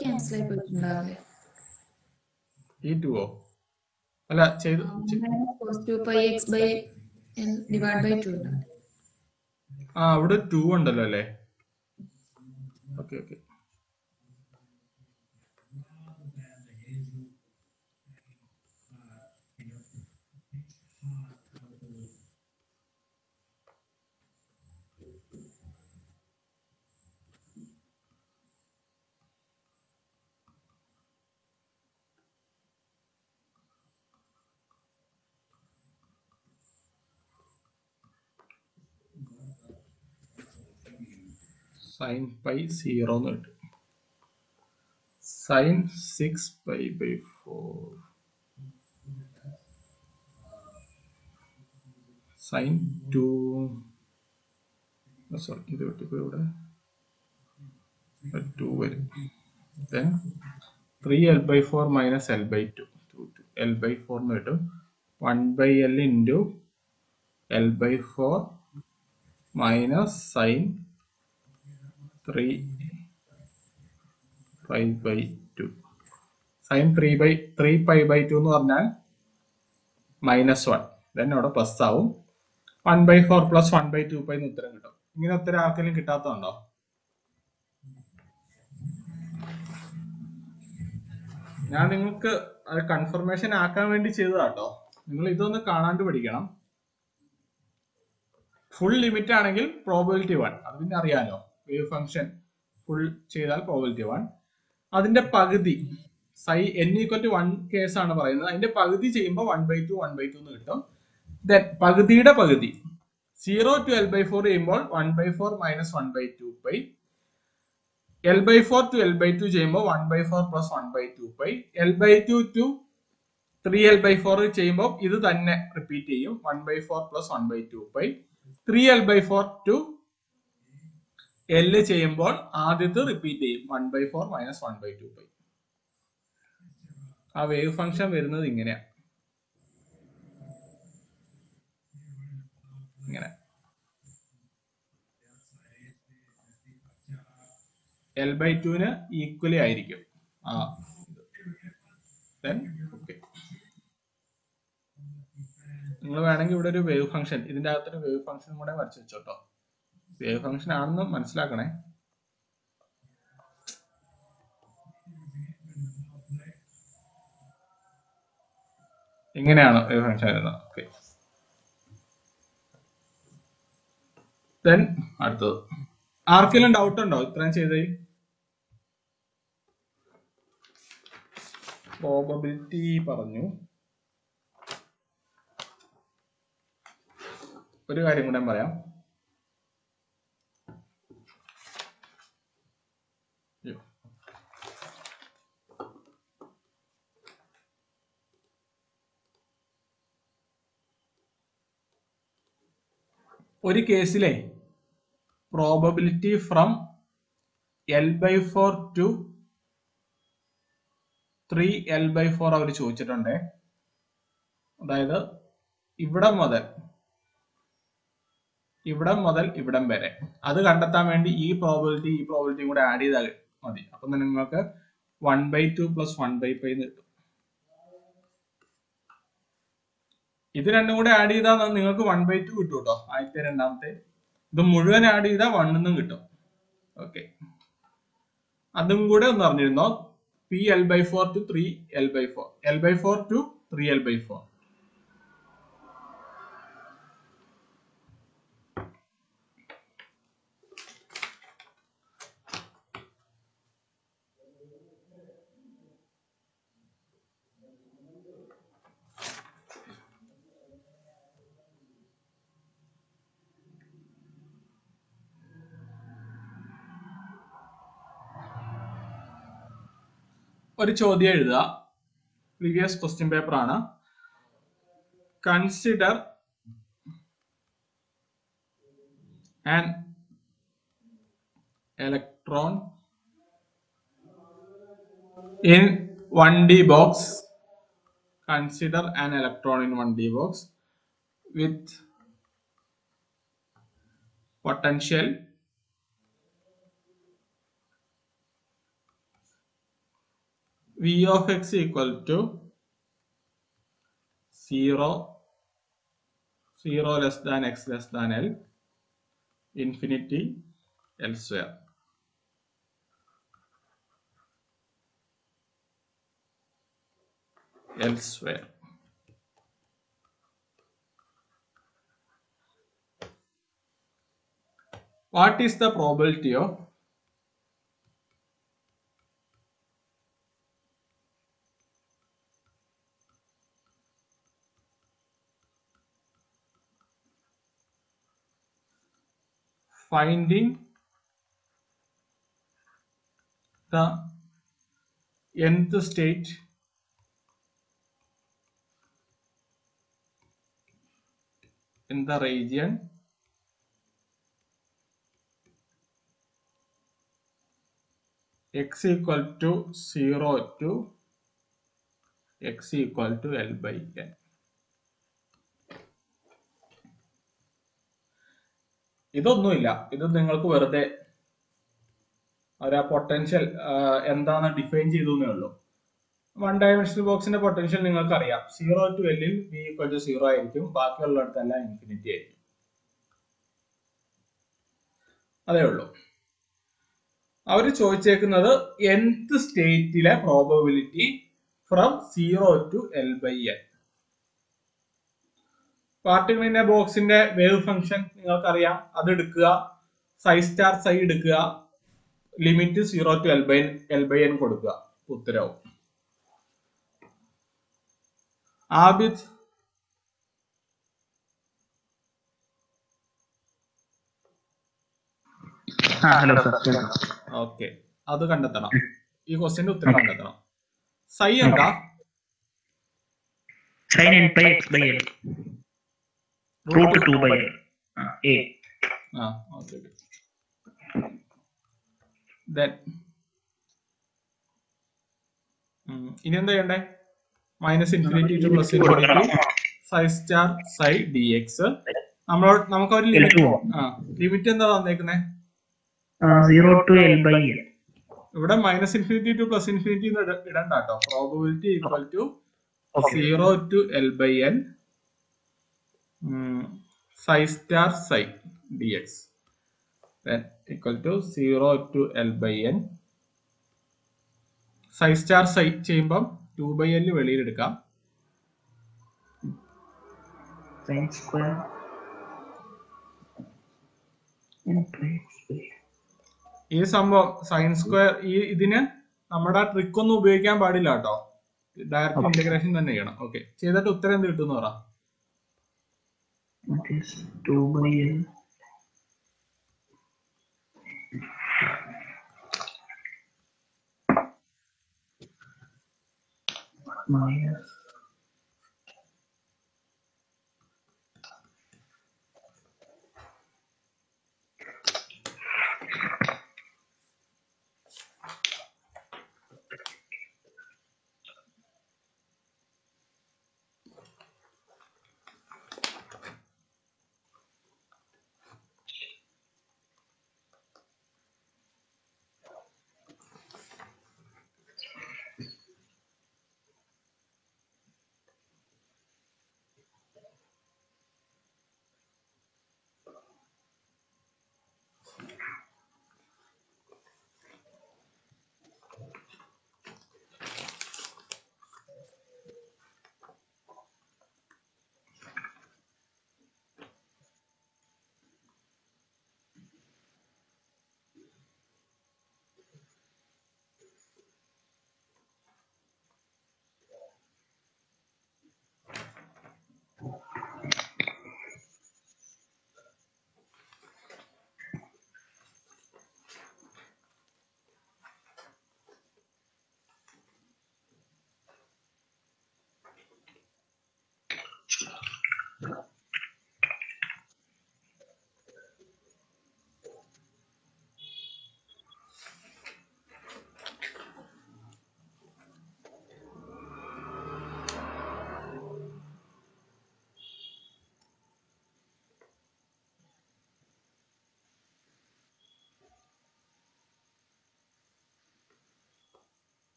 ക്യാൻസൽ ആയി പോയിട്ടുണ്ടാവില്ലേ? ഈ 2ഓ? അല്ല, ചെയ്തു. cos 2πx/L divided by 2 ഉണ്ടാവും. അവിടെ 2 ഉണ്ടല്ലോ അല്ലേ? ഓക്കെ. sin π 0 എന്ന് കിട്ടും. sin 6 pi by 4 sin 2 sorry ഇത് വെട്ടിപ്പോ ഇവിടെ 2 വരും then 3 L by 4 minus L by 2 L by 4 എന്ന് കിട്ടും 1 by L into L by 4 minus sin 3 pi by 2 sin 3 pi by 2 എന്ന് പറഞ്ഞാൽ -1 then അവിടെ പ്ലസ് ആവും 1 by 4 plus 1 by 2 pi എന്ന് ഉത്തരം കിട്ടും. ഇങ്ങനെ ഉത്തരം ആർക്കെങ്കിലും കിട്ടാത്തതുണ്ടോ? ഞാൻ നിങ്ങൾക്ക് അത് കൺഫർമേഷൻ ആക്കാൻ വേണ്ടി ചെയ്തതാട്ടോ. നിങ്ങൾ ഇതൊന്ന് കാണാണ്ട് പഠിക്കണം. ഫുൾ ലിമിറ്റ് ആണെങ്കിൽ പ്രോബബിലിറ്റി 1, അത് പിന്നെ അറിയാലോ. വേവ് ഫംഗ്ഷൻ ഫുൾ ചെയ്താൽ പ്രോബബിലിറ്റി 1. അതിന്റെ പകുതി സൈ n = 1 കേസ് ആണ് പറയുന്നത്. അതിന്റെ പകുതി ചെയ്യുമ്പോൾ 1/2 എന്ന് കിട്ടും. ദെൻ പകുതിയുടെ പകുതി 0 to L/4 ചെയ്യുമ്പോൾ 1/4 minus 1/2 pi. L/4 to L/2 ചെയ്യുമ്പോൾ 1/4 plus 1/2 pi. L/2 to 3L/4 ചെയ്യുമ്പോൾ ഇത് തന്നെ റിപ്പീറ്റ് ചെയ്യും 1/4 plus 1/2 pi. 3L/4 to L ചെയ്യുമ്പോൾ ആദ്യത്തെ റിപ്പീറ്റ് ചെയ്യും 1/4 minus 1/2 pi. ആ വേവ് ഫംഗ്ഷൻ വരുന്നത് ഇങ്ങനെയാണ്. ഇങ്ങനെ L/2 ഈക്വലി ആയിരിക്കും. നിങ്ങൾ വേണമെങ്കിൽ ഇവിടെ ഒരു വേവ് ഫംഗ്ഷൻ, ഇതിന്റെ അകത്തൊരു വേവ് ഫംഗ്ഷൻ കൂടെ വരച്ചു വെച്ചോട്ടോ. വേവ് ഫംഗ്ഷൻ ആണെന്ന് മനസ്സിലാക്കണേ. ഇങ്ങനെയാണ് വേവ് ഫംഗ്ഷൻ വരുന്നത്. ഓക്കെ, ദെൻ അടുത്തത് ആർക്കെങ്കിലും ഡൗട്ട് ഉണ്ടോ ഇത്രയും ചെയ്ത്? പ്രോബബിലിറ്റി പറഞ്ഞു. ഒരു കാര്യം കൂടെ പറയാം. ഒരു കേസിലെ probability from L/4 to 3L/4 അവർ ചോദിച്ചിട്ടുണ്ട്. അതായത് ഇവിടം മുതൽ ഇവിടം വരെ. അത് കണ്ടെത്താൻ വേണ്ടി ഈ പ്രോബബിലിറ്റി കൂടെ ആഡ് ചെയ്താൽ മതി. അപ്പൊ നിങ്ങൾക്ക് 1/2 plus 1/5 എന്ന് കിട്ടും. ഇത് രണ്ടും കൂടെ ആഡ് ചെയ്താൽ നിങ്ങൾക്ക് 1/2 കിട്ടും കേട്ടോ. ആദ്യത്തെ രണ്ടാമത്തെ ഇത് മുഴുവൻ ആഡ് ചെയ്താൽ 1 എന്നും കിട്ടും. ഓക്കെ, അതും കൂടെ ഒന്ന് അറിഞ്ഞിരുന്നോ. L/4 to 3L/4, L/4 to 3L/4. ഒരു ചോദ്യം എഴുതുക. പ്രീവിയസ് ക്വസ്റ്റ്യൻ പേപ്പർ ആണ്. Consider an electron in 1D box. Consider an electron in 1D box with potential V of x equal to 0 less than x less than L, infinity elsewhere. What is the probability of finding the nth state in the region x equal to 0 to x equal to L by n. ഇതൊന്നുമില്ല, ഇത് നിങ്ങൾക്ക് വെറുതെ ഒരു potential എന്താണ് define ചെയ്തു എന്നേ ഉള്ളൂ. 1 dimensional ബോക്സിന്റെ പൊട്ടൻഷ്യൽ നിങ്ങൾക്ക് അറിയാം, 0 to L ൽ v equal to 0 ആയിരിക്കും, ബാക്കിയുള്ളിടത്തെല്ലാം ഇൻഫിനിറ്റി ആയിരിക്കും. അതേ ഉള്ളൂ. അവര് ചോദിച്ചേക്കുന്നത് nth സ്റ്റേറ്റിലെ probability from 0 to L by n. Particle in a ബോക്സിന്റെ വേവ് ഫംഗ്ഷൻ നിങ്ങൾക്കറിയാം, അത് എടുക്കുക, psi സ്റ്റാർ psi എടുക്കുക, limit 0 to L by n കൊടുക്കുക, ഉത്തരവും. Abid hello sir. ഓക്കെ, അത് കണ്ടെത്തണം, ഈ ക്വസ്റ്റ്യന്റെ ഉത്തരം കണ്ടെത്തണം. psi എന്താ? sin n pi x by l root 2 by l a. Okay. Then ഇനി എന്താ ചെയ്യണ്ടേ? Minus infinity to plus infinity psi star psi dx. നമുക്ക് ഒരു ലിമിറ്റ് എന്താ തന്നേക്കുന്നേ? 0 to L by n. ഇവിടെ minus infinity to plus infinity ഇടണ്ട കേട്ടോ. Probability equal to 0 to L by n psi star psi dx then equal to 0 to L by n psi star psi ചെയ്യുമ്പോൾ 2 by L വെളിയിൽ എടുക്കാം. sin square n pi x by l. ഈ സംഭവം sine square, ഇതിന് നമ്മുടെ trick ഒന്നും ഉപയോഗിക്കാൻ പാടില്ല കേട്ടോ, ഡയറക്റ്റ് ഇന്റഗ്രേഷൻ തന്നെ ചെയ്യണം. ഓക്കെ, ചെയ്തിട്ട് ഉത്തരം എന്ത് കിട്ടും എന്ന് പറ. That is 2 by l minus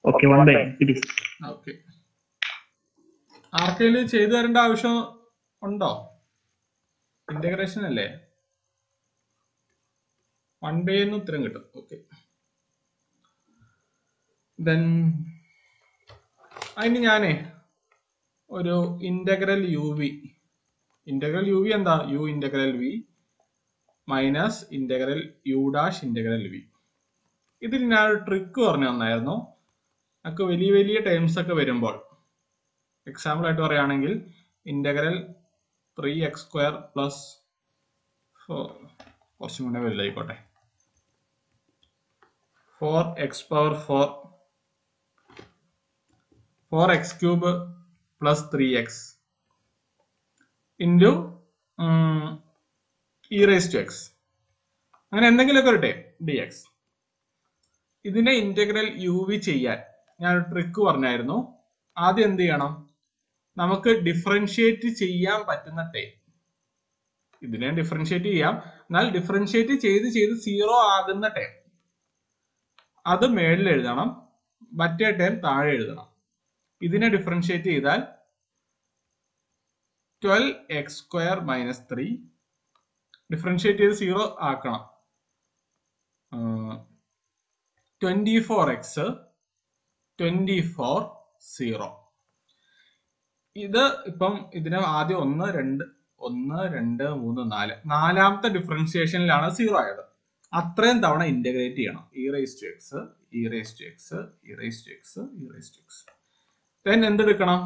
okay 1 by it is. Okay, ആർക്കെങ്കിലും ചെയ്തു തരേണ്ട ആവശ്യം ഉണ്ടോ? ഇന്റഗ്രേഷൻ അല്ലേ, 1 by n ഉത്തരം കിട്ടും. ഓക്കെ, ദെൻ അതിന് ഞാനേ ഒരു ഇന്റഗ്രൽ യു വി എന്താ? U integral v minus integral u dash integral v. ഇതിൽ ഞാനൊരു ട്രിക്ക് പറഞ്ഞു തന്നായിരുന്നു. നമുക്ക് വലിയ വലിയ ടേംസ് ഒക്കെ വരുമ്പോൾ, എക്സാമ്പിൾ ആയിട്ട് പറയുകയാണെങ്കിൽ ഇന്റഗ്രൽ 3x² പ്ലസ് കുറച്ചും കൂടെ വലുതായിക്കോട്ടെ 4x³ plus 3x into e⁻x അങ്ങനെ എന്തെങ്കിലുമൊക്കെ ഒരു ടൈം dx. ഇതിനെ ഇന്റഗ്രൽ uv ചെയ്യാൻ ഞാൻ ഒരു ട്രിക്ക് പറഞ്ഞായിരുന്നു. ആദ്യം എന്ത് ചെയ്യണം, നമുക്ക് ഡിഫറൻഷിയേറ്റ് ചെയ്യാൻ പറ്റുന്ന ടൈം, ഇതിനെ ഡിഫറൻഷിയേറ്റ് ചെയ്യാം, എന്നാൽ ഡിഫറൻഷിയേറ്റ് ചെയ്ത് 0 ആകുന്ന ടൈം അത് മേളിൽ എഴുതണം, മറ്റേ ടൈം താഴെ എഴുതണം. ഇതിനെ ഡിഫറൻഷിയേറ്റ് ചെയ്താൽ 12x² മൈനസ് 3 ഡിഫറൻഷിയേറ്റ് ചെയ്ത് 0 ആക്കണം, 24x 24 0. ഇത് ഇപ്പം ഇതിന് ആദ്യം 1 2 3 4 നാലാമത്തെ ഡിഫറൻഷിയേഷനിലാണ് 0 ആയത്. അത്രയും തവണ ഇന്റഗ്രേറ്റ് ചെയ്യണം. e⁻x ദെൻ എന്തെടുക്കണം,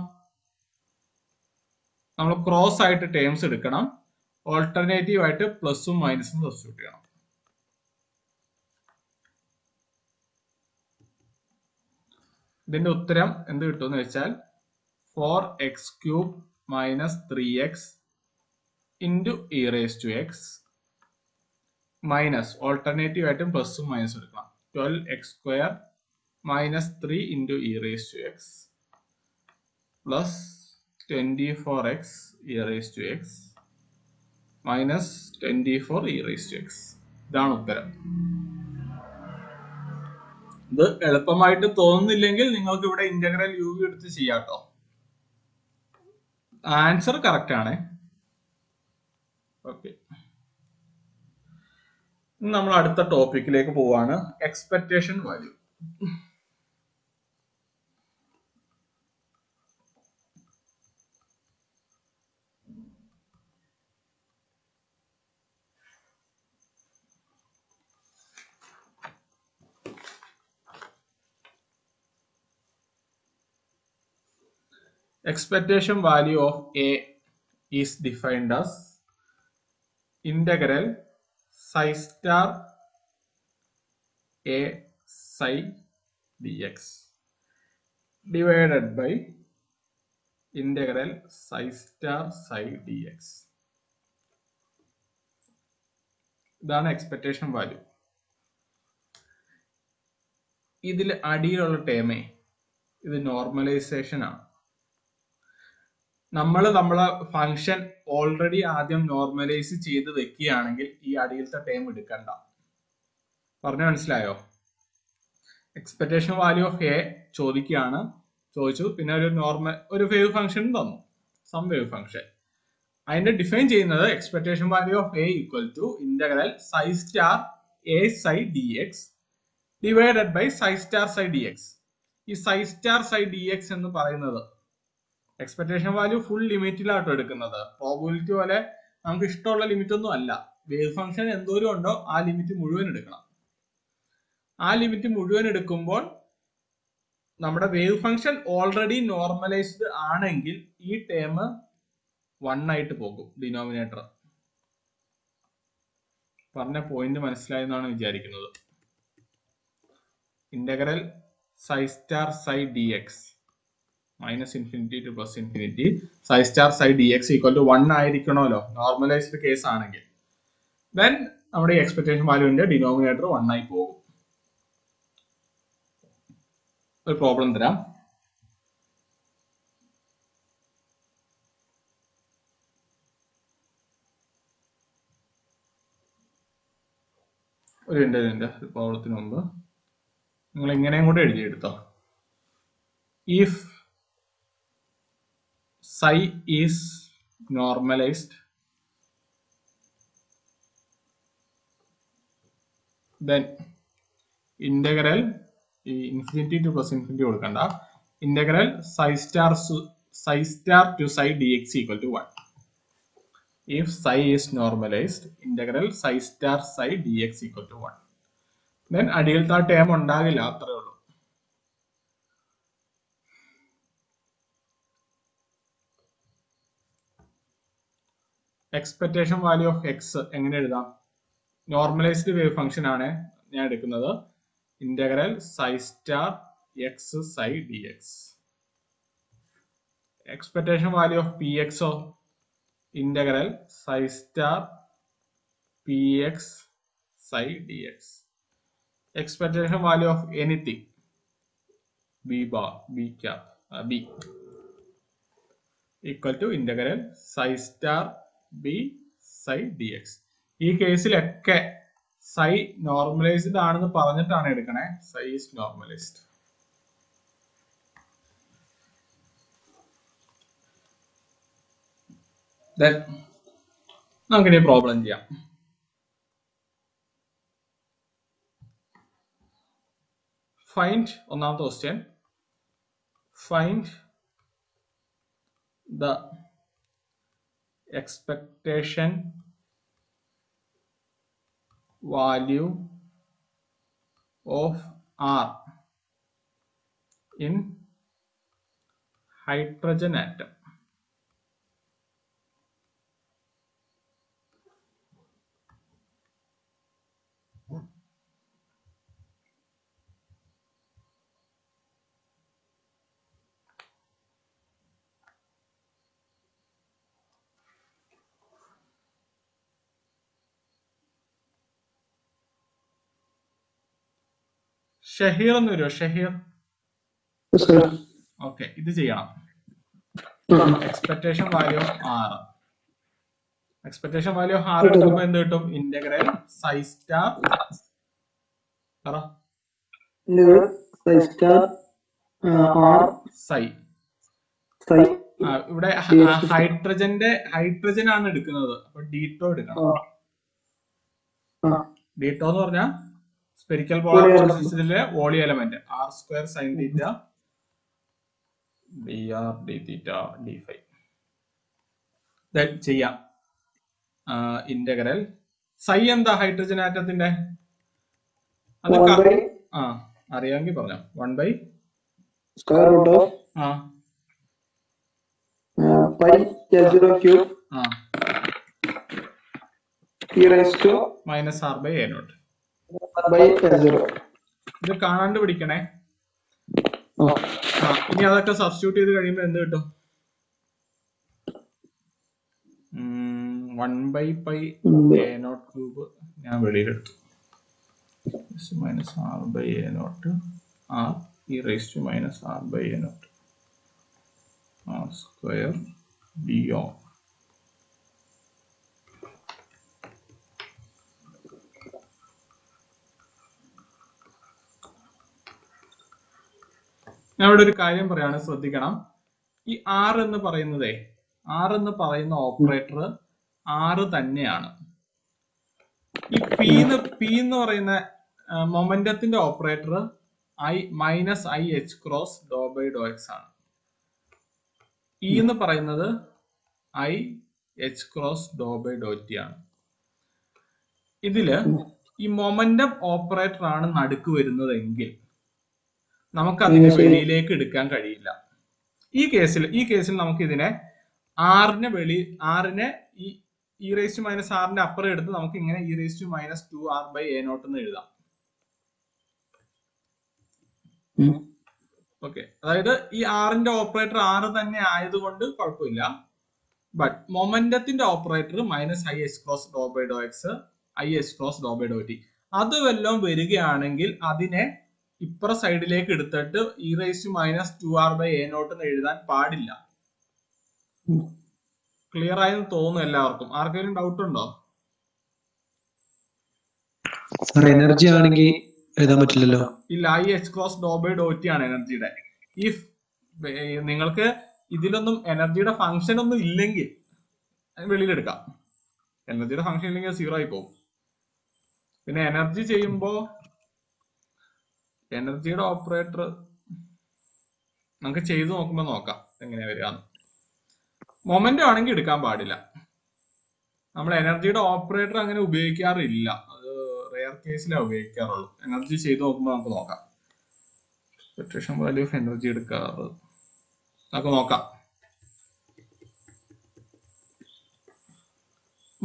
നമ്മൾ ക്രോസ് ആയിട്ട് ടേംസ് എടുക്കണം, ഓൾട്ടർനേറ്റീവ് ആയിട്ട് പ്ലസും മൈനസും സബ്സ്റ്റിറ്റ്യൂട്ട് ചെയ്യണം. ഇതിന്റെ ഉത്തരം എന്ത് കിട്ടുമെന്ന് വെച്ചാൽ 4x³ minus 3x into e⁻x minus alternative ആയിട്ടും പ്ലസും മൈനസും എടുക്കണം, 12x² minus 3 into e⁻x plus 24x e⁻x minus 24 e⁻x. ഇതാണ് ഉത്തരം. ഇത് എളുപ്പമായിട്ട് തോന്നുന്നില്ലെങ്കിൽ നിങ്ങൾക്ക് ഇവിടെ ഇന്റഗ്രൽ uv എടുത്ത് ചെയ്യാട്ടോ. ആൻസർ കറക്റ്റ് ആണ്. ഓക്കെ, നമ്മൾ അടുത്ത ടോപ്പിക്കിലേക്ക് പോവാണ്, expectation value. Expectation value of A is defined as integral psi star A psi dx divided by integral psi star psi dx. ഇതാണ് എക്സ്പെക്ടേഷൻ വാല്യൂ. ഇതിൽ അടിയിലുള്ള ടേമേ ഇത് നോർമലൈസേഷൻ ആണ്. നമ്മളെ ഫംഗ്ഷൻ ഓൾറെഡി ആദ്യം നോർമലൈസ് ചെയ്ത് വെക്കുകയാണെങ്കിൽ ഈ അടിയിലത്തെ ടേം എടുക്കണ്ട. പറഞ്ഞ മനസ്സിലായോ? എക്സ്പെക്ടേഷൻ വാല്യൂ ഓഫ് എ ചോദിച്ചു, പിന്നെ ഒരു വേവ് ഫംഗ്ഷൻ തന്നു, സം വേവ് ഫംഗ്ഷൻ. അതിന്റെ ഡിഫൈൻ ചെയ്യുന്നത് expectation value of A equal to integral psi star a psi dx divided by psi star psi dx. ഈ psi star psi dx എന്ന് പറയുന്നത് expectation value full ലിമിറ്റിലാട്ടോ എടുക്കുന്നത്. Probability പോലെ നമുക്ക് ഇഷ്ടമുള്ള ലിമിറ്റ് ഒന്നും അല്ല. വേവ് ഫംഗ്ഷൻ എന്തോരം ഉണ്ടോ ആ ലിമിറ്റ് മുഴുവൻ എടുക്കണം. ആ ലിമിറ്റ് മുഴുവൻ എടുക്കുമ്പോൾ നമ്മുടെ വേവ് ഫംഗ്ഷൻ ഓൾറെഡി നോർമലൈസ്ഡ് ആണെങ്കിൽ ഈ ടേം 1 ആയിട്ട് പോകും ഡിനോമിനേറ്റർ. പറഞ്ഞ പോയിന്റ് മനസ്സിലായെന്നാണ് വിചാരിക്കുന്നത്. Integral psi star psi dx minus infinity to plus infinity psi star psi dx equal to 1 ആയിരിക്കണമല്ലോ നോർമലൈസ്ഡ് കേസ് ആണെങ്കിൽ. ദെൻ നമ്മുടെ ഈ എക്സ്പെക്ടേഷൻ വാല്യൂവിന്റെ ഡിനോമിനേറ്റർ 1 ആയി പോകും. ഒരു പ്രോബ്ലം തരാം. ഒരു പ്രോബ്ലത്തിന് മുമ്പ് നിങ്ങൾ ഇങ്ങനെയും കൂടെ എഴുതിയെടുത്തോ. If psi is normalized, then integral infinity to plus infinity കൊടുക്കണ്ട, integral psi star to psi dx equal to 1. If psi is normalized, integral psi star psi dx equal to 1. Then അടിയിലത്തെ ആ term ഉണ്ടാകില്ല, അത്രേ ഉള്ളൂ. Expectation value of X എങ്ങനെ എഴുതാം? Normalised wave function ആണ് ഞാൻ എടുക്കുന്നത്. Integral psi star x psi d x. Expectation value of p എക്സോ integral psi star p x psi d x. Expectation value of anything B bar B cap B equal to integral psi star B psi d x. ഈ കേസിലൊക്കെ psi normalized ആണെന്ന് പറഞ്ഞിട്ടാണ് എടുക്കണേ. Psi is normalized. നമുക്കിനി problem ചെയ്യാം. Find ഒന്നാമത്തെ question. ഫൈൻഡ് the expectation value of R in hydrogen atom. Shaheer എന്ന് വരുമോ? ഷഹീർ. ഓക്കെ, ഇത് ചെയ്യണം. Expectation value of r. Expectation value of r എടുക്കുമ്പോൾ എന്ത് കിട്ടും? Integral psi star psi. ഇവിടെ ഹൈഡ്രജൻ ആണ് എടുക്കുന്നത്. അപ്പൊ ഡീറ്റോ എടുക്കണം. ഡീറ്റോ എന്ന് പറഞ്ഞാൽ സ്പെരിക്കൽ പോളാർ കോർഡിനേറ്റ്സിലെ volume element r square sine theta d r d theta d phi. ചെയ്യാം. ഇന്റഗ്രൽ സൈ എന്താ ഹൈഡ്രജൻ ആറ്റത്തിന്റെ? അത് അറിയാമെങ്കിൽ പറഞ്ഞോ. 1/(π L0 minus r by a naught. ഇത് കാണാണ്ട് പിടിക്കണേ. ഇനി അതൊക്കെ സബ്സ്റ്റിറ്റ്യൂട്ട് ചെയ്ത് കഴിയുമ്പോ എന്ത് കിട്ടും? 1/(π A naught ക്യൂബ് ഞാൻ വെളിയിലെടുത്തു. Minus r by a naught r e raise to minus r by a naught r square d ഓ. ഞാൻ ഇവിടെ ഒരു കാര്യം പറയാണ്, ശ്രദ്ധിക്കണം. ഈ ആർ എന്ന് പറയുന്ന ഓപ്പറേറ്റർ ആറ് തന്നെയാണ്. ഈ പി എന്ന് പറയുന്ന മൊമെന്റത്തിന്റെ operator i minus i h cross Dr by do x ആണ്. ഇ എന്ന് പറയുന്നത് i h cross Dr by Dr t ആണ്. ഇതില് ഈ മൊമെന്റം ഓപ്പറേറ്റർ ആണ് നടുക്ക് വരുന്നതെങ്കിൽ നമുക്ക് അതിനെ വെളിയിലേക്ക് എടുക്കാൻ കഴിയില്ല. ഈ കേസിൽ നമുക്ക് ഇതിനെ ആറിനെ ഇ റേസ് ടു മൈനസ് ആറിന്റെ അപ്പുറം എടുത്ത് നമുക്ക് ഇങ്ങനെ e raise to minus 2r by a naught എന്ന് എഴുതാം. ഓക്കെ, അതായത് ഈ ആറിന്റെ ഓപ്പറേറ്റർ ആറ് തന്നെ ആയതുകൊണ്ട് കുഴപ്പമില്ല. ബട്ട് മൊമെന്റത്തിന്റെ operator minus i h cross Dr by do x i h cross Dr by Dr t. അത് വല്ലതും വരികയാണെങ്കിൽ അതിനെ ഇപ്പുറ സൈഡിലേക്ക് എടുത്തിട്ട് e raise to minus 2r by a naught എന്ന് എഴുതാൻ പാടില്ല. ക്ലിയർ ആയെന്ന് തോന്നുന്നു എല്ലാവർക്കും. ആർക്കെങ്കിലും ഡൗട്ട് ഉണ്ടോ? എനർജി ആണെങ്കിൽ എഴുതാൻ പറ്റില്ലല്ലോ. ഇല്ല, i h cross Dr by Dr t ആണ് എനർജിയുടെ. ഇഫ് നിങ്ങൾക്ക് ഇതിലൊന്നും എനർജിയുടെ ഫംഗ്ഷൻ ഒന്നും ഇല്ലെങ്കിൽ വെളിയിലെടുക്കാം. എനർജിയുടെ ഫംഗ്ഷൻ ഇല്ലെങ്കിൽ 0 ആയി പോകും. പിന്നെ എനർജി ചെയ്യുമ്പോ എനർജിയുടെ ഓപ്പറേറ്റർ നമുക്ക് ചെയ്ത് നോക്കുമ്പോ നോക്കാം എങ്ങനെയാ വരികയെന്ന്. മൊമെന്റം ആണെങ്കിൽ എടുക്കാൻ പാടില്ല. നമ്മൾ എനർജിയുടെ ഓപ്പറേറ്റർ അങ്ങനെ ഉപയോഗിക്കാറില്ല. അത് റെയർ കേസിലാണ് ഉപയോഗിക്കാറുള്ളൂ. എനർജി ചെയ്ത് നോക്കുമ്പോൾ നമുക്ക് നോക്കാം. എക്സ്പെക്ടേഷൻ വാല്യൂ ഓഫ് എനർജി എടുക്കാറ് നമുക്ക് നോക്കാം.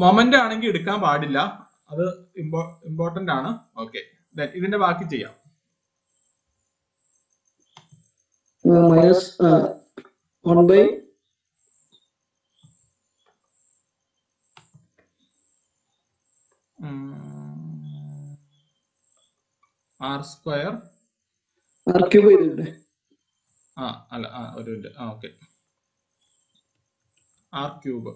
മൊമെന്റ് ആണെങ്കിൽ എടുക്കാൻ പാടില്ല, അത് ഇമ്പോർട്ടന്റ് ആണ്. ഓക്കെ, ഇതിന്റെ ബാക്കി ചെയ്യാം. minus 1 by r square r cube ചെയ്തിട്ടുണ്ട്. അല്ല ഒരു okay, r cube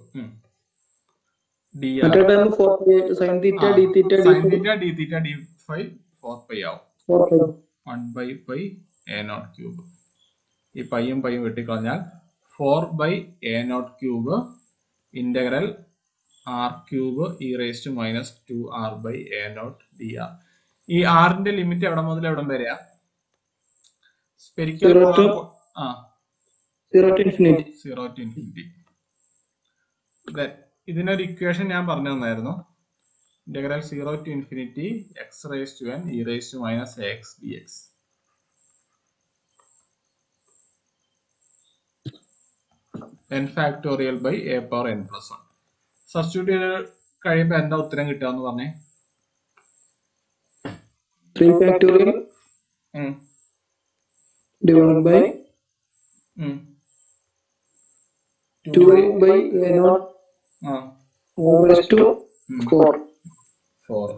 d r മറ്റേ time 4 sin theta d theta d sin theta d theta d phi 4 pi ആവും. 4 1 by pi a naught cube. ഈ പൈയും പൈയും വെട്ടിക്കളഞ്ഞാൽ 4 by a naught ക്യൂബ് ഇന്റഗ്രൽ r cube e raise to minus 2r by a naught dr. ഈ ആറിന്റെ limit എവിടെ മുതൽ എവിടം വരെയാ? Spherical 0 to infinity. 0 to infinity. ഇതിനൊരു ഇക്വേഷൻ ഞാൻ പറഞ്ഞു തന്നായിരുന്നു. Integral 0 to infinity x raised to n e raised to minus ax dx. n factorial by a power n plus 1. Substitute ചെയ്ത് കഴിയുമ്പോൾ എന്താ ഉത്തരം കിട്ടുക എന്ന് പറഞ്ഞേ? 3 factorial divided by 2 by a naught raised to 4.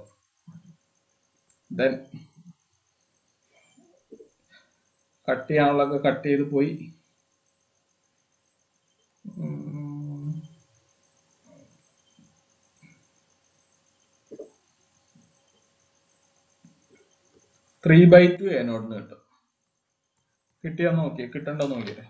Then cut ചെയ്യാനുള്ളതൊക്കെ cut ചെയ്ത് പോയി. ത്രീ ബൈ ടു എ നോട്ടിന് കിട്ടും. കിട്ടിയാ നോക്കിയേ, കിട്ടണ്ടോ നോക്കിയേ.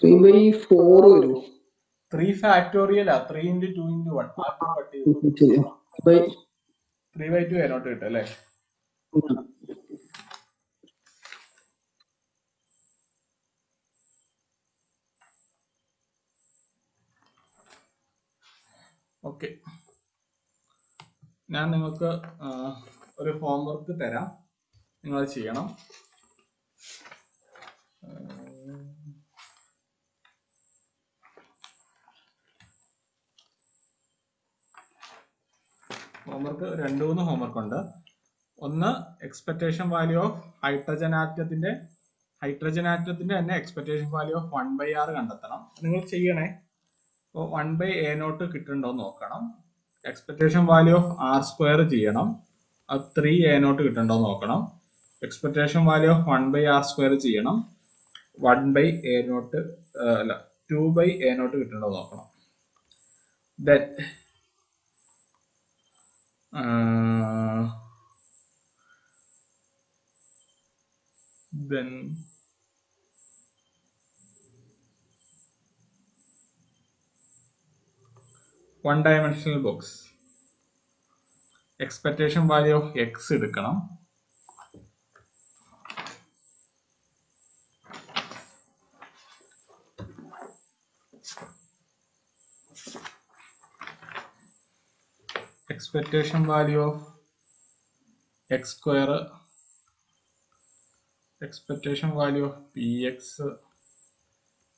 Three by 4 വരും. 3 ഫാക്ടോറിയൽ 3 into 2 into 1 കട്ട് ചെയ്തു. 3 by 2 എ നോട്ട് കിട്ടും അല്ലേ? ഓക്കെ, ഞാൻ നിങ്ങൾക്ക് ഒരു ഹോംവർക്ക് തരാം, നിങ്ങൾ ചെയ്യണം. ഹോംവർക്ക് 2-3 ഹോംവർക്ക് ഉണ്ട്. ഒന്ന്, എക്സ്പെക്ടേഷൻ വാല്യൂ ഓഫ് ഹൈഡ്രജൻ ആറ്റത്തിന്റെ തന്നെ എക്സ്പെക്ടേഷൻ വാല്യൂ ഓഫ് 1/r കണ്ടെത്തണം. നിങ്ങൾ ചെയ്യണേ. അപ്പോൾ 1/a0 കിട്ടുന്നുണ്ടോ നോക്കണം. Expectation value of r square ചെയ്യണം, അത് 3a0 കിട്ടുന്നുണ്ടോ നോക്കണം. Expectation value of 1/r square ചെയ്യണം, 1/a0 അല്ല 2/a0 കിട്ടുന്നുണ്ടോ നോക്കണം. Then one dimensional box, expectation value of x എടുക്കണം. Expectation value of x square, expectation value of px,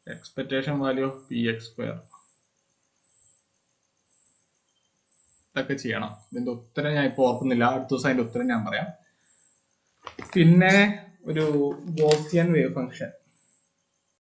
expectation value of px square ഇതൊക്കെ ചെയ്യണം. ഇതിന്റെ ഉത്തരം ഞാൻ ഇപ്പോൾ ഓർക്കുന്നില്ല, അടുത്ത ദിവസം അതിന്റെ ഉത്തരം ഞാൻ പറയാം. പിന്നെ ഒരു ഗോസിയൻ വേവ് ഫംഗ്ഷൻ